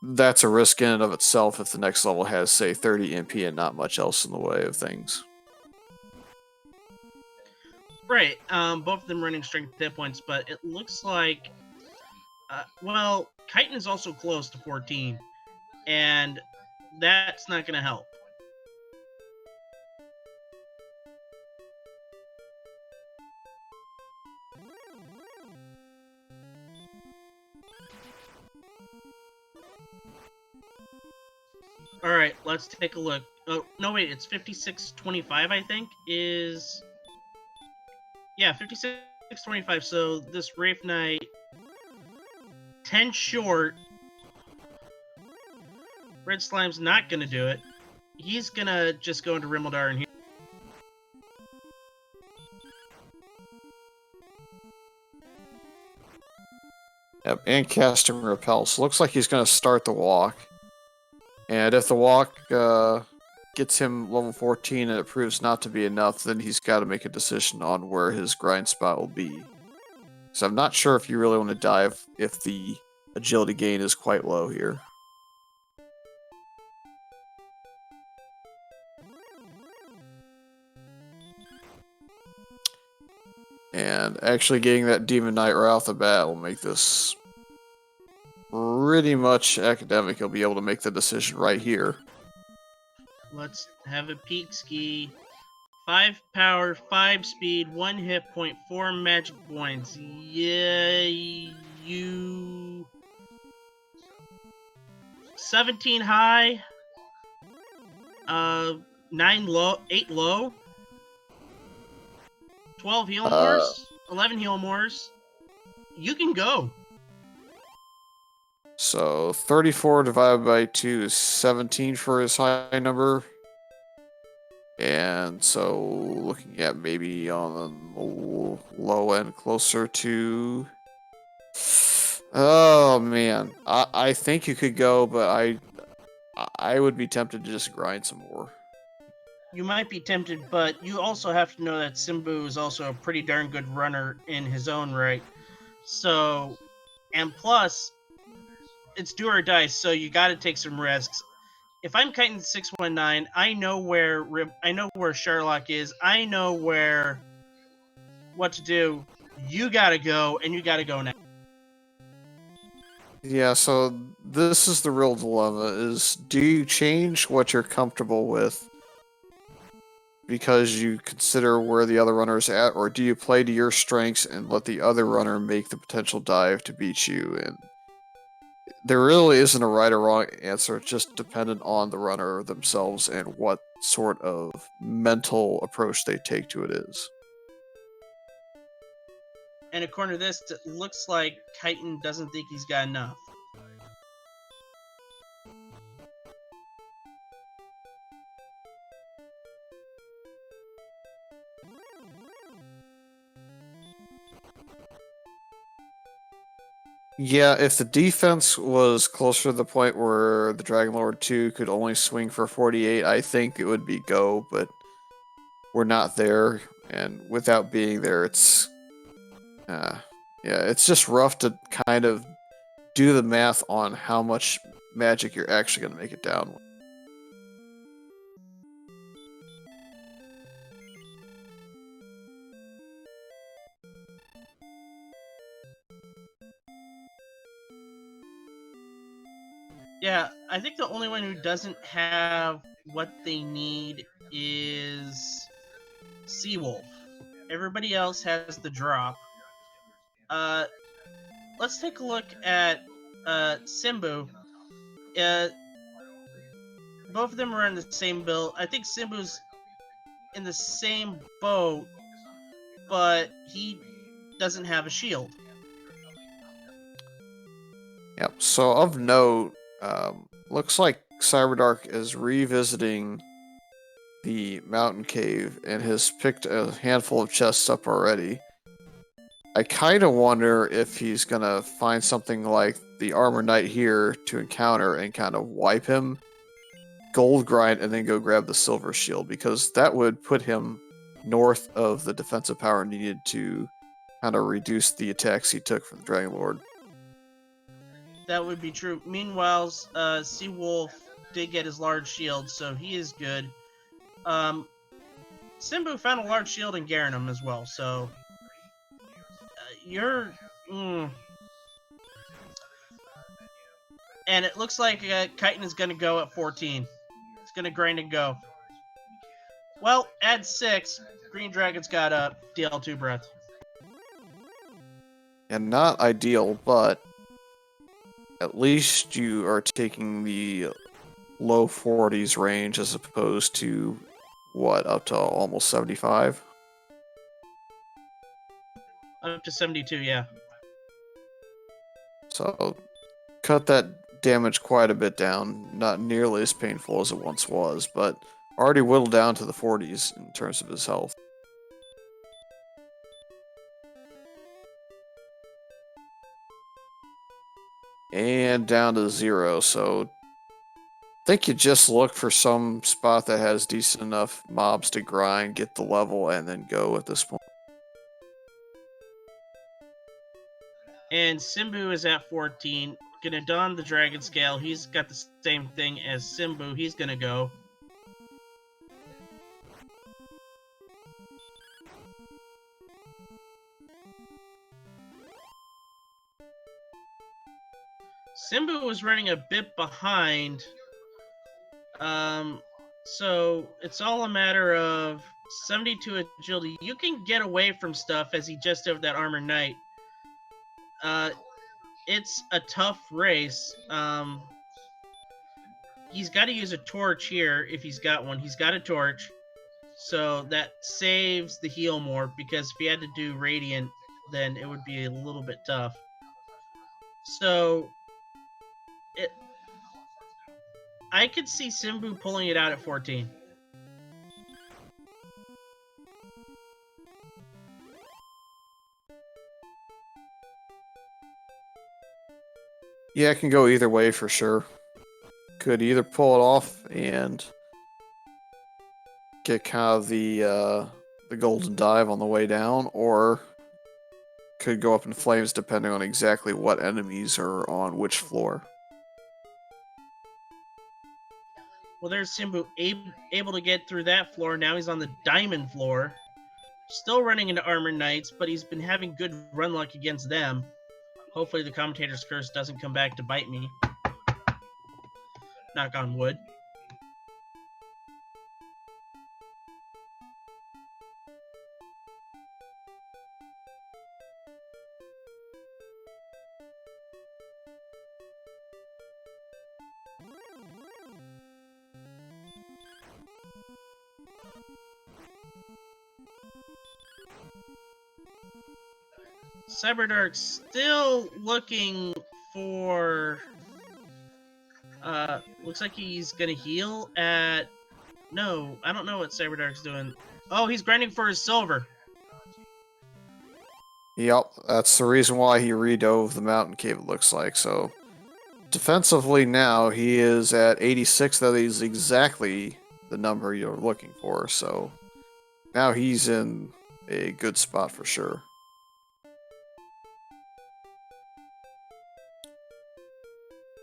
that's a risk in and of itself if the next level has, say, 30 MP and not much else in the way of things. Right, both of them running strength hit points, but it looks like... well, Kaiten is also close to 14, and that's not going to help. Alright, let's take a look. Oh, no wait, it's 5625, I think, is... Yeah, 5625, so this Wraith Knight... 10 short... Red Slime's not gonna do it. He's gonna just go into Rimildar and heal. Yep, and casting Repel. So looks like he's going to start the walk. And if the walk gets him level 14 and it proves not to be enough, then he's got to make a decision on where his grind spot will be. So I'm not sure if you really want to dive if the agility gain is quite low here. And actually getting that Demon Knight right off the bat will make this pretty much academic. He'll be able to make the decision right here. Let's have a peek ski. 5 power, 5 speed, 1 hit point, 4 magic points. Yeah, you... 17 high. 9 low, 8 low. 12 heal mores, 11 heal mores. You can go. So 34 divided by 2 is 17 for his high number. And so looking at maybe on the low end closer to Oh man, I think you could go, but I would be tempted to just grind some more. You might be tempted, but you also have to know that Simbu is also a pretty darn good runner in his own right. So, and plus, it's do or die, so you got to take some risks. If I'm kaiten619, I know where Sherlock is. I know what to do. You got to go, and you got to go now. Yeah, so this is the real dilemma: is do you change what you're comfortable with because you consider where the other runner's at, or do you play to your strengths and let the other runner make the potential dive to beat you? And there really isn't a right or wrong answer. It's just dependent on the runner themselves and what sort of mental approach they take to it is. And according to this, it looks like Kaiten doesn't think he's got enough. Yeah, if the defense was closer to the point where the Dragon Lord 2 could only swing for 48, I think it would be go, but we're not there, and without being there, uh, yeah, it's just rough to kind of do the math on how much magic you're actually going to make it down with. Yeah, I think the only one who doesn't have what they need is Seawolf. Everybody else has the drop. Uh, let's take a look at Simbu. Uh, both of them are in the same build. I think Simbu's in the same boat, but he doesn't have a shield. Yep, so of note, looks like Cyberdark is revisiting the mountain cave and has picked a handful of chests up already. I kind of wonder if he's gonna find something like the armor knight here to encounter and kind of wipe him, gold grind, and then go grab the silver shield, because that would put him north of the defensive power needed to kind of reduce the attacks he took from the Dragon Lord. That would be true. Meanwhile, Seawolf did get his large shield, so he is good. Simbu found a large shield in Garanum as well, so you're. And it looks like Kaiten is going to go at 14. It's going to grind and go. Well, add 6. Green Dragon's got a DL2 breath. And not ideal, but at least you are taking the low 40s range as opposed to what, up to almost 75? Up to 72, yeah. So cut that damage quite a bit down. Not nearly as painful as it once was, but already whittled down to the 40s in terms of his health. And down to 0, so I think you just look for some spot that has decent enough mobs to grind, get the level, and then go at this point. And Simbu is at 14. Gonna don the Dragon Scale. He's got the same thing as Simbu. He's gonna go. Simbu was running a bit behind. So it's all a matter of 72 agility. You can get away from stuff as he just did with that Armor Knight. It's a tough race. He's got to use a torch here if he's got one. He's got a torch. So that saves the heal more, because if he had to do Radiant, then it would be a little bit tough. So I could see Simbu pulling it out at 14. Yeah, it can go either way for sure. Could either pull it off and get kind of the golden dive on the way down, or could go up in flames depending on exactly what enemies are on which floor. Well, there's Simbu able to get through that floor. Now he's on the diamond floor. Still running into armor knights, but he's been having good run luck against them. Hopefully the commentator's curse doesn't come back to bite me. Knock on wood. Cyberdark's still looking for... looks like he's gonna heal at... No, I don't know what Cyberdark's doing. Oh, he's grinding for his silver. Yep, that's the reason why he redove the mountain cave, it looks like. So, defensively now, he is at 86. That is exactly the number you're looking for. So, now he's in a good spot for sure.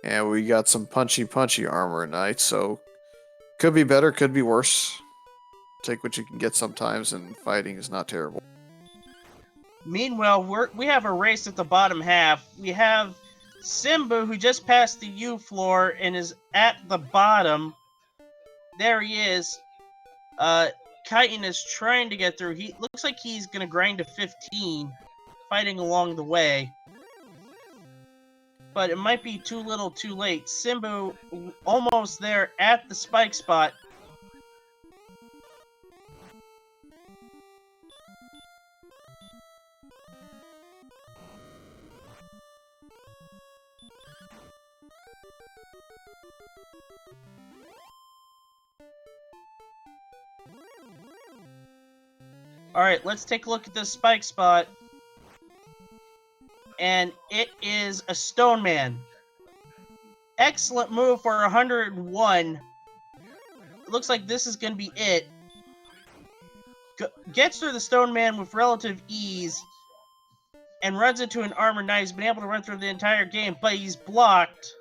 And we got some punchy armor knights, so could be better, could be worse. Take what you can get sometimes, and fighting is not terrible. Meanwhile, we have a race at the bottom half. We have Simbu, who just passed the U floor and is at the bottom. There he is. Kaiten is trying to get through. He looks like he's gonna grind to 15, fighting along the way. But it might be too little too late. Simbu almost there at the spike spot. Alright, let's take a look at this spike spot. And it is a stone man. Excellent move for 101. It looks like this is going to be it. Gets through the stone man with relative ease and runs into an armor knight. He's been able to run through the entire game, but he's blocked.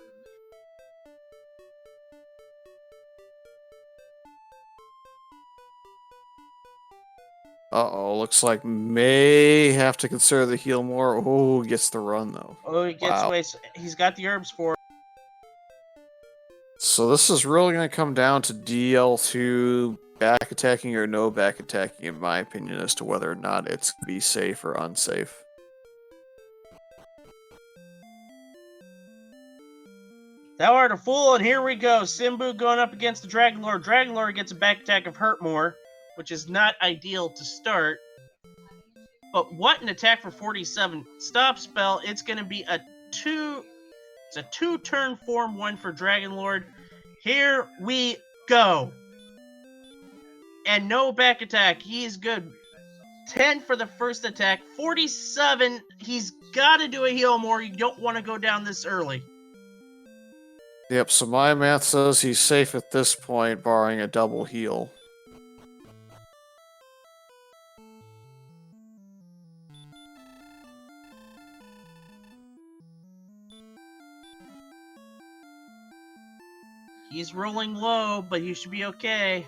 Uh-oh, looks like may have to consider the heal more. Oh, gets the run, though. Oh, he gets away. So he's got the herbs for it. So this is really going to come down to DL2 back attacking or no back attacking, in my opinion, as to whether or not it's going to be safe or unsafe. Thou art a fool, and here we go. Simbu going up against the Dragon Lord. Dragon Lord gets a back attack of Hurt More, which is not ideal to start. But what an attack for 47. Stop spell. It's going to be a It's a 2-turn form 1 for Dragon Lord. Here we go. And no back attack. He's good. 10 for the first attack. 47. He's got to do a heal more. You don't want to go down this early. Yep, so my math says he's safe at this point, barring a double heal. He's rolling low, but he should be okay.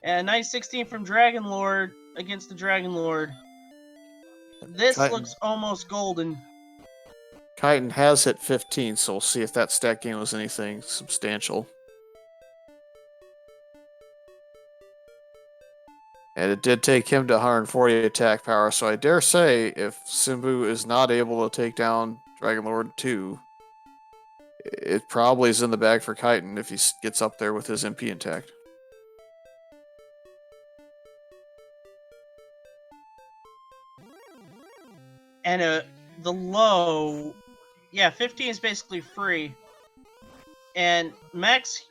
And nice 16 from Dragon Lord against the Dragon Lord. This looks almost golden. Kaiten has hit 15, so we'll see if that stat gain was anything substantial. And it did take him to 140 attack power, so I dare say if Simbu is not able to take down Dragon Lord 2, it probably is in the bag for Kaiten if he gets up there with his MP intact. And the low Yeah, 15 is basically free. And max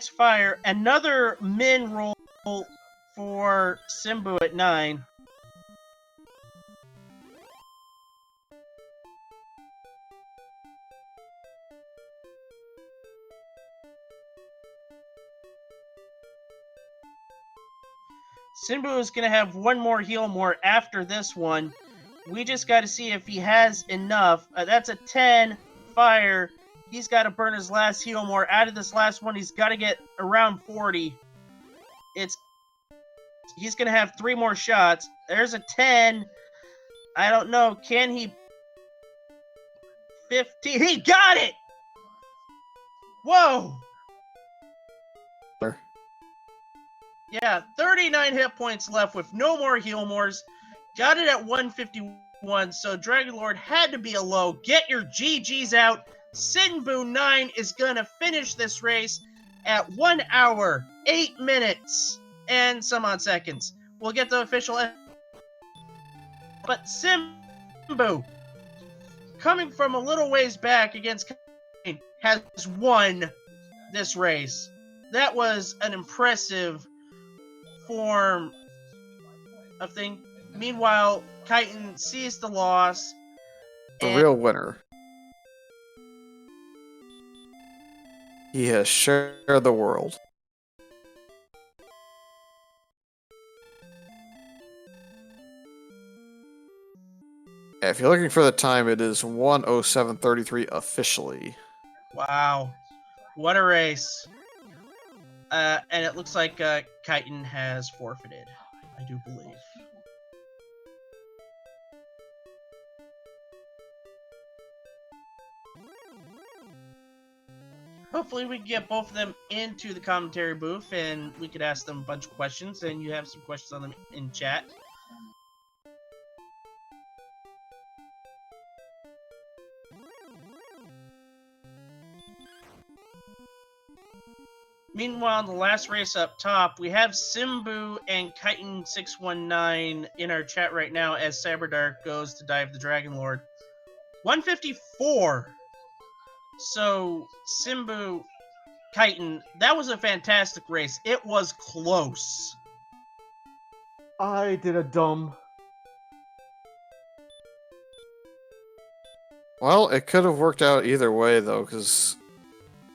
fire, another min roll for Simbu at 9. Simbu is going to have one more heal more after this one. We just got to see if he has enough. That's a 10 fire. He's got to burn his last heal more. Out of this last one, he's got to get around 40. He's going to have 3 more shots. There's a 10. I don't know. Can he? 15. He got it! Whoa! Yeah, 39 hit points left with no more heal mores. Got it at 151, so Dragon Lord had to be a low. Get your GGs out. Simbu9 is gonna finish this race at 1 hour, 8 minutes, and some odd seconds. We'll get the official... But Simbu, coming from a little ways back against Kaiten, has won this race. That was an impressive form of thing. Meanwhile, Kaiten sees the loss. The real winner. He has shared the world. Yeah, if you're looking for the time, it is 1:07:33 officially. Wow. What a race. And it looks like Kaiten has forfeited, I do believe. Hopefully we can get both of them into the commentary booth and we could ask them a bunch of questions, and you have some questions on them in chat. Meanwhile, in the last race up top, we have Simbu and kaiten619 in our chat right now as Cyberdark goes to dive the Dragon Lord. 154. So, Simbu, Kaiten, that was a fantastic race. It was close. I did a dumb. Well, it could have worked out either way, though, because...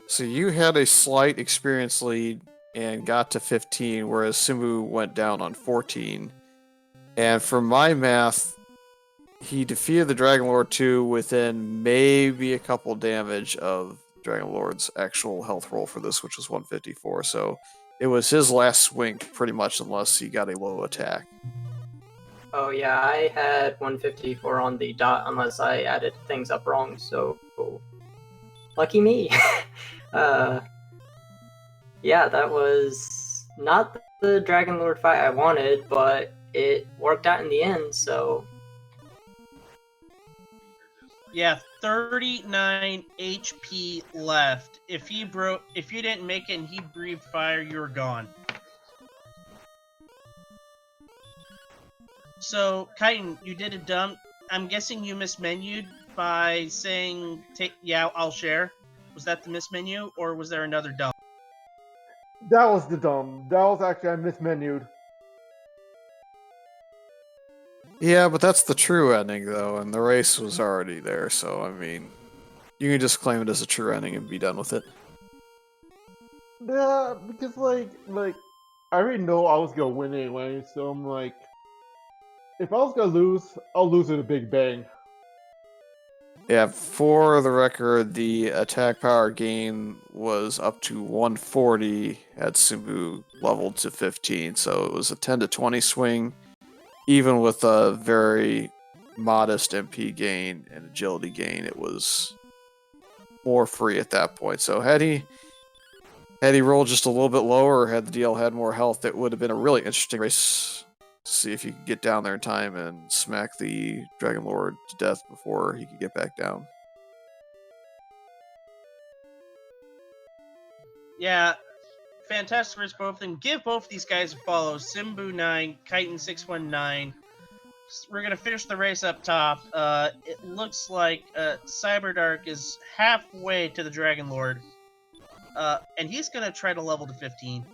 So you had a slight experience lead and got to 15, whereas Simbu went down on 14. And from my math, he defeated the Dragon Lord 2 within maybe a couple damage of Dragon Lord's actual health roll for this, which was 154. So it was his last swing, pretty much, unless he got a low attack. Oh yeah, I had 154 on the dot, unless I added things up wrong, so lucky me. Yeah, that was not the Dragon Lord fight I wanted, but it worked out in the end, so... Yeah, 39 HP left. If you didn't make it and he breathed fire, you're gone. So, Kaiten, you did a dumb... I'm guessing you mismenued by saying, yeah, I'll share. Was that the mismenu, or was there another dumb? That was the dumb. That was actually, I mismenued. Yeah, but that's the true ending, though, and the race was already there, so, I mean, you can just claim it as a true ending and be done with it. Yeah, because, like, I already know I was gonna win anyway, so I'm like, if I was gonna lose, I'll lose with a big bang. Yeah, for the record, the attack power gain was up to 140 at Simbu leveled to 15, so it was a 10 to 20 swing, even with a very modest MP gain and agility gain. It was more free at that point. So had he rolled just a little bit lower, or had the DL had more health, it would have been a really interesting race. See if you could get down there in time and smack the Dragon Lord to death before he could get back down. Yeah, fantastic race, both of them. Give both these guys a follow. Simbu9, kaiten619. we're gonna finish the race up top. It looks like Cyberdark is halfway to the Dragon Lord, and he's gonna try to level to 15.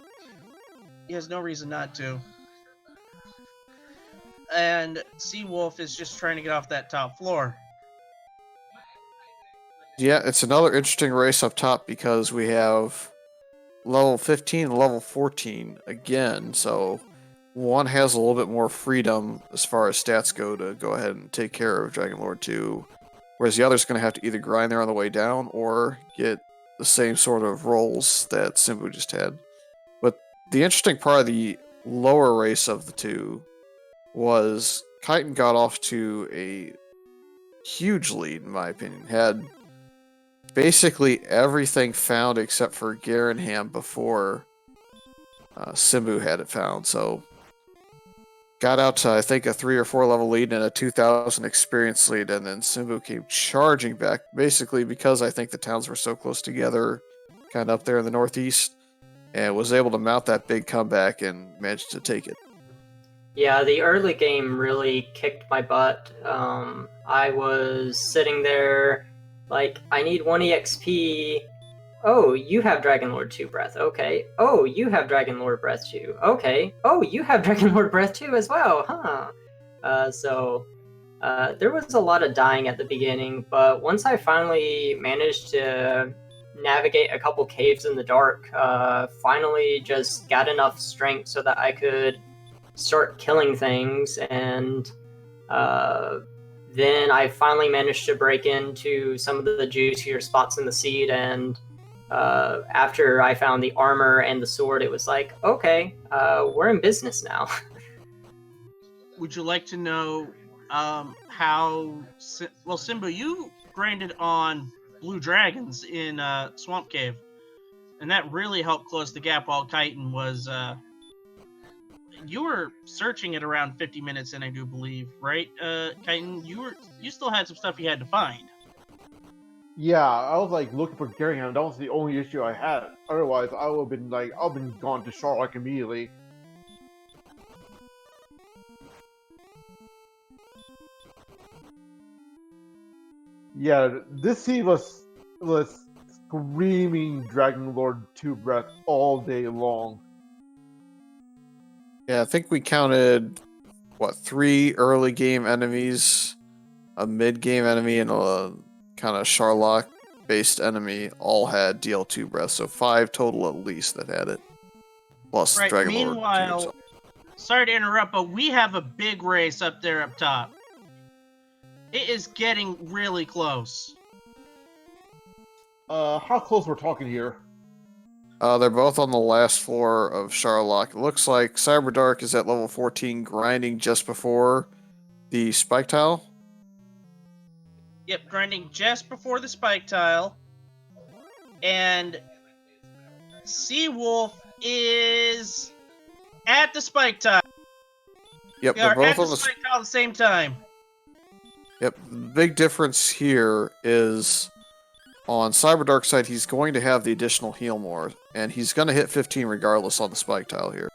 He has no reason not to. And Seawolf is just trying to get off that top floor. Yeah, it's another interesting race up top because we have level 15 and level 14 again, so one has a little bit more freedom as far as stats go to go ahead and take care of Dragon Lord 2, whereas the other's going to have to either grind there on the way down or get the same sort of rolls that Simbu just had. But the interesting part of the lower race of the two was Kaiten got off to a huge lead, in my opinion. Had basically everything found except for Garenham before Simbu had it found, so got out to, I think, a 3 or 4 level lead and a 2,000 experience lead, and then Simbu came charging back, basically because I think the towns were so close together, kind of up there in the northeast, and was able to mount that big comeback and managed to take it. Yeah, the early game really kicked my butt. I was sitting there like, I need 1 EXP. Oh, you have Dragon Lord 2 Breath. Okay. Oh, you have Dragon Lord Breath 2. Okay. Oh, you have Dragon Lord Breath 2 as well, huh? So there was a lot of dying at the beginning, but once I finally managed to navigate a couple caves in the dark, finally just got enough strength so that I could start killing things, and then I finally managed to break into some of the juicier spots in the seed, and after I found the armor and the sword, it was like, okay, we're in business now. Would you like to know how... Well, Simbu, you grinded on blue dragons in Swamp Cave, and that really helped close the gap while Kaiten was... you were searching at around 50 minutes in, I do believe, right, Kaiten? You still had some stuff you had to find. Yeah, I was like looking for Garingham. That was the only issue I had. Otherwise, I would have been like, I've been gone to Charlotte immediately. Yeah, this scene was screaming Dragon Lord 2 Breath all day long. Yeah, I think we counted, 3 early game enemies, a mid game enemy, and a kind of Sharlock based enemy all had DL2 breath, so 5 total at least that had it. Plus Right, Dragon Lord. meanwhile, sorry to interrupt, but we have a big race up there up top. It is getting really close. How close we're talking here? They're both on the last floor of Sharlock. It looks like Cyberdark is at level 14, grinding just before the spike tile. Yep, grinding just before the spike tile. And Seawolf is at the spike tile. Yep, They they're are both at on the the spike tile at the same time. Yep, the big difference here is on Cyberdark's side, he's going to have the additional heal more, and he's going to hit 15 regardless on the spike tile here.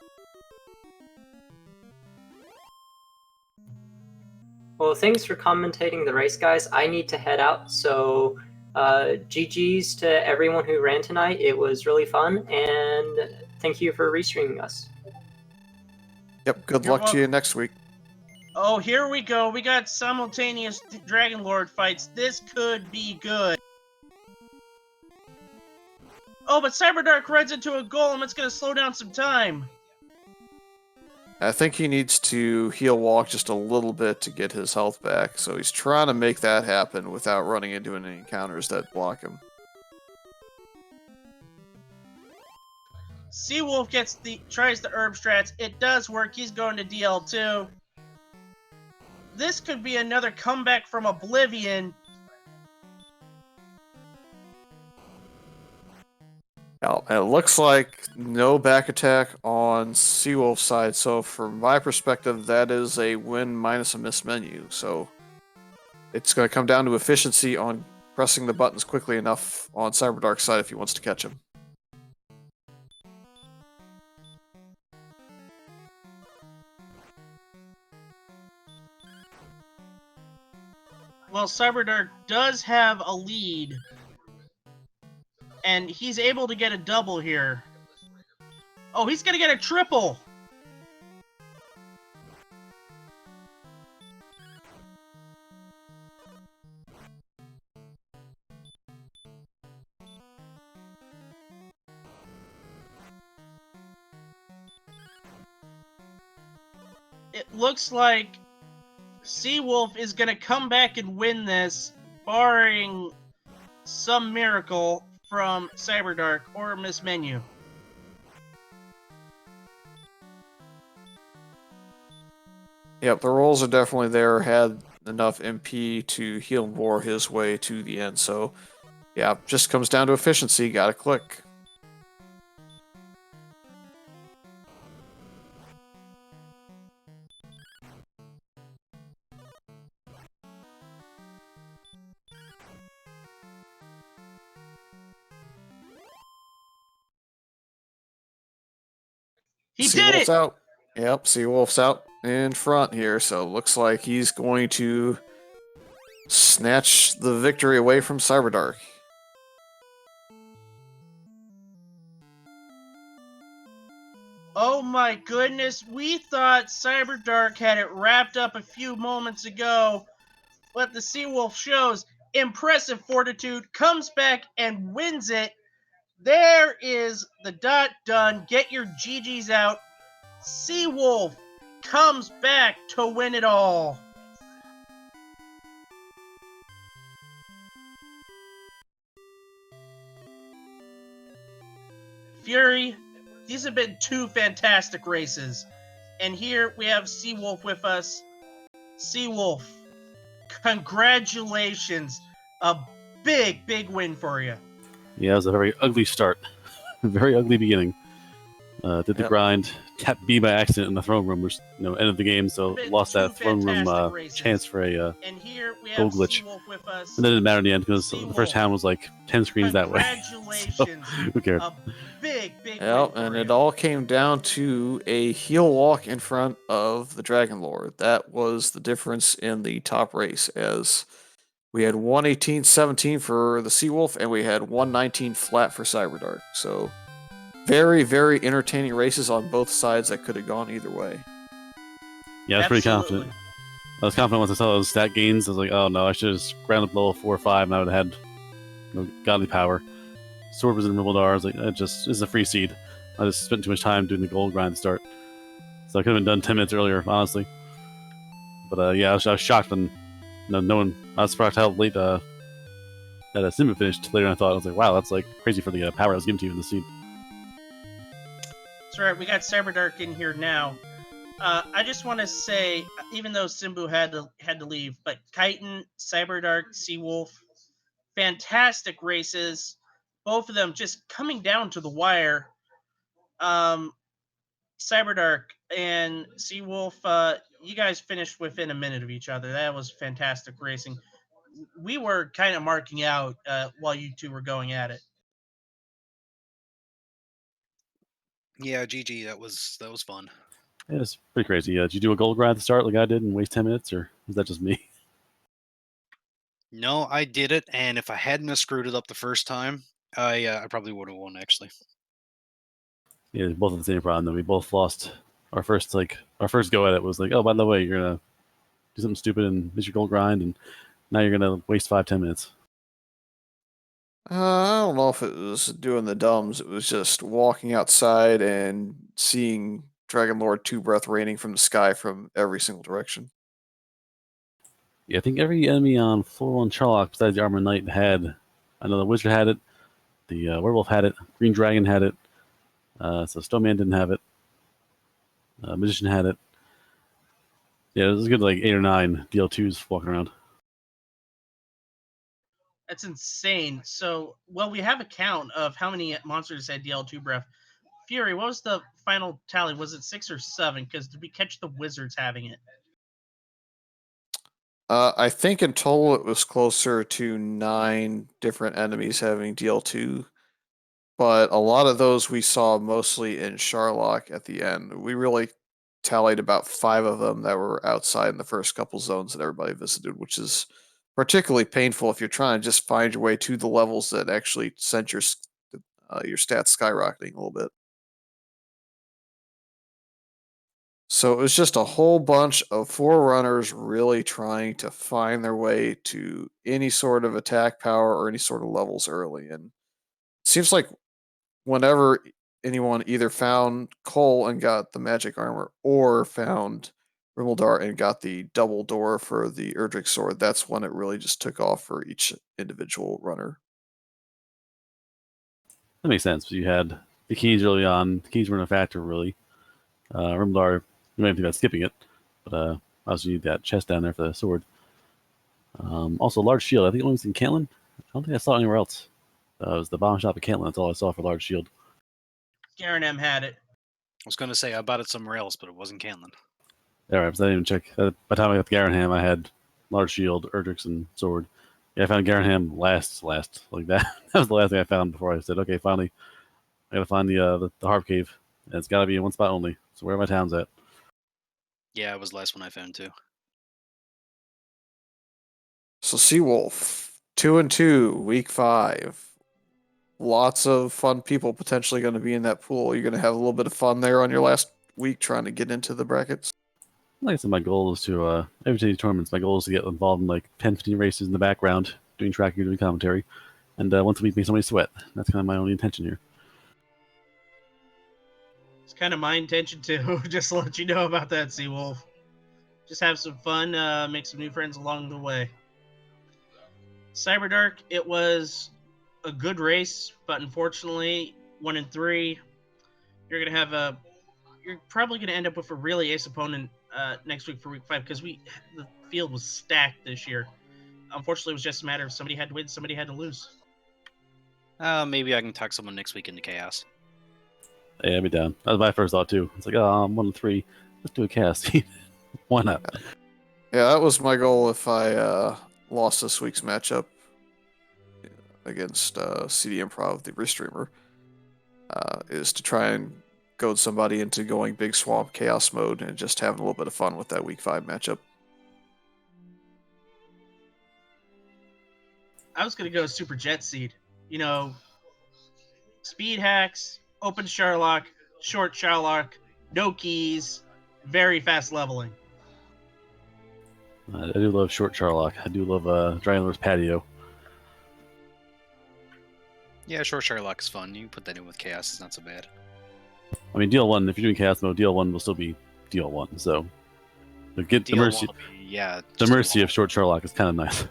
Well, thanks for commentating the race, guys. I need to head out, so GG's to everyone who ran tonight. It was really fun, and thank you for restreaming us. Yep, good luck to you next week. Oh, here we go. We got simultaneous Dragon Lord fights. This could be good. Oh, but Cyberdark runs into a golem. It's going to slow down some time. I think he needs to heal walk just a little bit to get his health back, so he's trying to make that happen without running into any encounters that block him. Seawolf tries the herb strats. It does work. He's going to DL2. This could be another comeback from Oblivion. Now, it looks like no back attack on Seawolf's side, so from my perspective, that is a win minus a miss menu. So it's going to come down to efficiency on pressing the buttons quickly enough on Cyberdark's side if he wants to catch him. Well, Cyberdark does have a lead, and he's able to get a double here. Oh, he's gonna get a triple! It looks like Seawolf is gonna come back and win this, barring some miracle from Cyberdark or Miss Menu. Yep, the rolls are definitely there. Had enough MP to heal War his way to the end. So, yeah, just comes down to efficiency. Gotta click. He did it! Out. Yep, Seawolf's out in front here. So, looks like he's going to snatch the victory away from Cyberdark. Oh my goodness, we thought Cyberdark had it wrapped up a few moments ago, but the Seawolf shows impressive fortitude, comes back and wins it. There is the dot done. Get your GGs out. Seawolf comes back to win it all. Fury, these have been two fantastic races. And here we have Seawolf with us. Seawolf, congratulations. A big, big win for you. Yeah, it was a very ugly start. Very ugly beginning. Did the grind, tapped B by accident in the throne room, which ended the game, so lost that throne room chance for a goal glitch. And it didn't matter in the end because the first hand was like 10 screens that way. So, who cared? Big Yep, and it all came down to a heel walk in front of the Dragon Lord. That was the difference in the top race, as we had 118.17 for the Seawolf, and we had 119 flat for Cyberdark. So, very, very entertaining races on both sides that could have gone either way. Yeah, I was pretty confident. I was confident once I saw those stat gains. I was like, oh no, I should have just ground up level 4 or 5 and I would have had godly power. Sword was in Ribbledar. I was like, this is a free seed. I just spent too much time doing the gold grind to start. So I could have been done 10 minutes earlier, honestly. But yeah, I was shocked when no one. I was surprised how late that Simba finished later than I thought. I was like, wow, that's like crazy for the power I was given to you in the seed. That's right, we got Cyberdark in here now. I just want to say, even though Simbu had to leave, but Kaiten, Cyberdark, Seawolf, fantastic races. Both of them just coming down to the wire. Cyberdark and Seawolf, you guys finished within a minute of each other. That was fantastic racing. We were kind of marking out while you two were going at it. Yeah, GG. That was fun. Yeah, it's pretty crazy. Did you do a gold grind at the start like I did and waste 10 minutes, or was that just me? No, I did it, and if I hadn't have screwed it up the first time, I probably would have won, actually. Yeah, both of the same problem. Though we both lost our first go at it was like, oh, by the way, you're gonna do something stupid and miss your gold grind, and now you're gonna waste 5-10 minutes. I don't know if it was doing the dumbs. It was just walking outside and seeing Dragon Lord 2 breath raining from the sky from every single direction. Yeah, I think every enemy on floor 1 Charlock besides the Armor Knight had. I know the Wizard had it, the Werewolf had it, Green Dragon had it, so Stoneman didn't have it, Magician had it. Yeah, it was a good like 8 or 9 DL2s walking around. That's insane. So, well, we have a count of how many monsters had DL2 breath. Fury, what was the final tally? Was it 6 or 7? Because did we catch the Wizards having it? I think in total it was closer to 9 different enemies having DL2, but a lot of those we saw mostly in Charlock at the end. We really tallied about 5 of them that were outside in the first couple zones that everybody visited, which is particularly painful if you're trying to just find your way to the levels that actually sent your stats skyrocketing a little bit. So it was just a whole bunch of Forerunners really trying to find their way to any sort of attack power or any sort of levels early. And it seems like whenever anyone either found Cole and got the magic armor or found Rimildar and got the double door for the Erdrick sword, that's when it really just took off for each individual runner. That makes sense. You had the keys early on. The keys weren't a factor, really. Rimdar, you might think about skipping it, but also you need that chest down there for the sword. Also, large shield. I think it only was in Caitlin. I don't think I saw it anywhere else. It was the bomb shop at Caitlin. That's all I saw for large shield. Garen M had it. I was going to say I bought it somewhere else, but it wasn't Canlan. Yeah, right. So I didn't even check. By the time I got the Garanham, I had large shield, Erdrix, and sword. Yeah, I found Garanham last. Like that. That was the last thing I found before I said, okay, finally, I gotta find the Harp Cave. And it's gotta be in one spot only. So where are my towns at? Yeah, it was the last one I found too. So Seawolf, 2-2, week 5. Lots of fun people potentially going to be in that pool. You're going to have a little bit of fun there on your last week trying to get into the brackets. Like I said, my goal is to, every day tournaments, my goal is to get involved in like 10, 15 races in the background, doing tracking, doing commentary. And once a week, make somebody sweat. That's kind of my only intention here. It's kind of my intention too, just to let you know about that, Seawolf. Just have some fun, make some new friends along the way. Cyberdark, it was a good race, but unfortunately, 1 and 3, you're probably gonna end up with a really ace opponent next week for week 5 because the field was stacked this year. Unfortunately, it was just a matter of somebody had to win, somebody had to lose. Maybe I can talk someone next week into chaos. Yeah, I'd be down. That was my first thought too. It's like, oh, I'm 1 and 3. Let's do a cast. Why not? Yeah, that was my goal if I lost this week's matchup against CD Improv, the restreamer, is to try and goad somebody into going Big Swamp Chaos mode and just having a little bit of fun with that week 5 matchup. I was gonna go Super Jet Seed. You know, speed hacks, open Sherlock, short Sherlock, no keys, very fast leveling. I do love short Sherlock. I do love Dragonlord's Patio. Yeah, short Sherlock is fun. You can put that in with chaos. It's not so bad. I mean, DL1, if you're doing chaos mode, DL1 will still be DL1. So the mercy, the mercy of short Sherlock is kind of nice.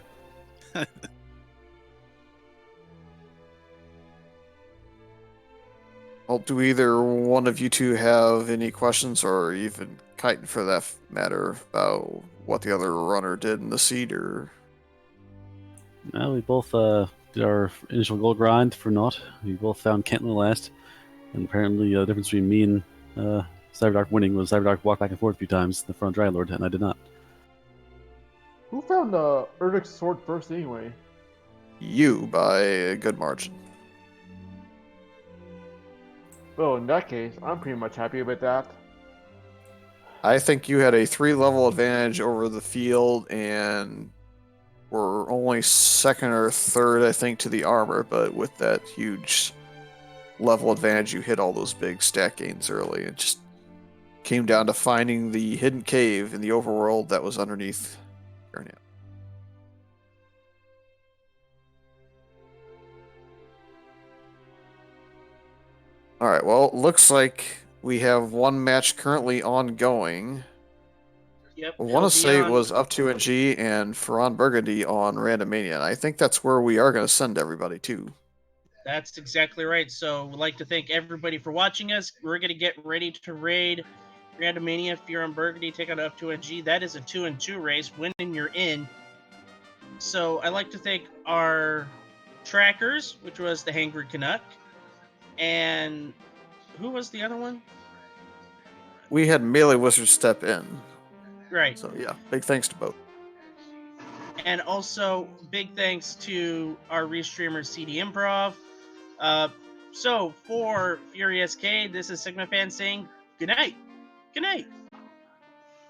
Well, do either one of you two have any questions, or even Kaiten for that matter, about what the other runner did in the seed? Or We both did our initial goal grind for naught. We both found Kentlin last. And apparently the difference between me and Cyberdark winning was Cyberdark walked back and forth a few times in the front of Dragonlord, and I did not. Who found Erdrick's sword first anyway? you by a good margin. Well, in that case, I'm pretty much happy with that. I think you had a 3-level advantage over the field and were only second or third, I think, to the armor, but with that huge level advantage, you hit all those big stat gains early. It just came down to finding the hidden cave in the overworld that was underneath Garnet. Alright, well, looks like we have one match currently ongoing. Yep. I want to say it was up to NG and Ferran Burgundy on Randomania, and I think that's where we are going to send everybody to. That's exactly right. So we'd like to thank everybody for watching us. We're going to get ready to raid Randomania, Fear on Burgundy, take on up to NG. That is a 2-2 race. Winning, you're in. So I'd like to thank our trackers, which was the Hangry Canuck, and who was the other one? We had Melee Wizard step in. Right. So yeah, big thanks to both. And also, big thanks to our restreamer CD Improv. So for Furious K, this is sigmafan saying good night. Good night.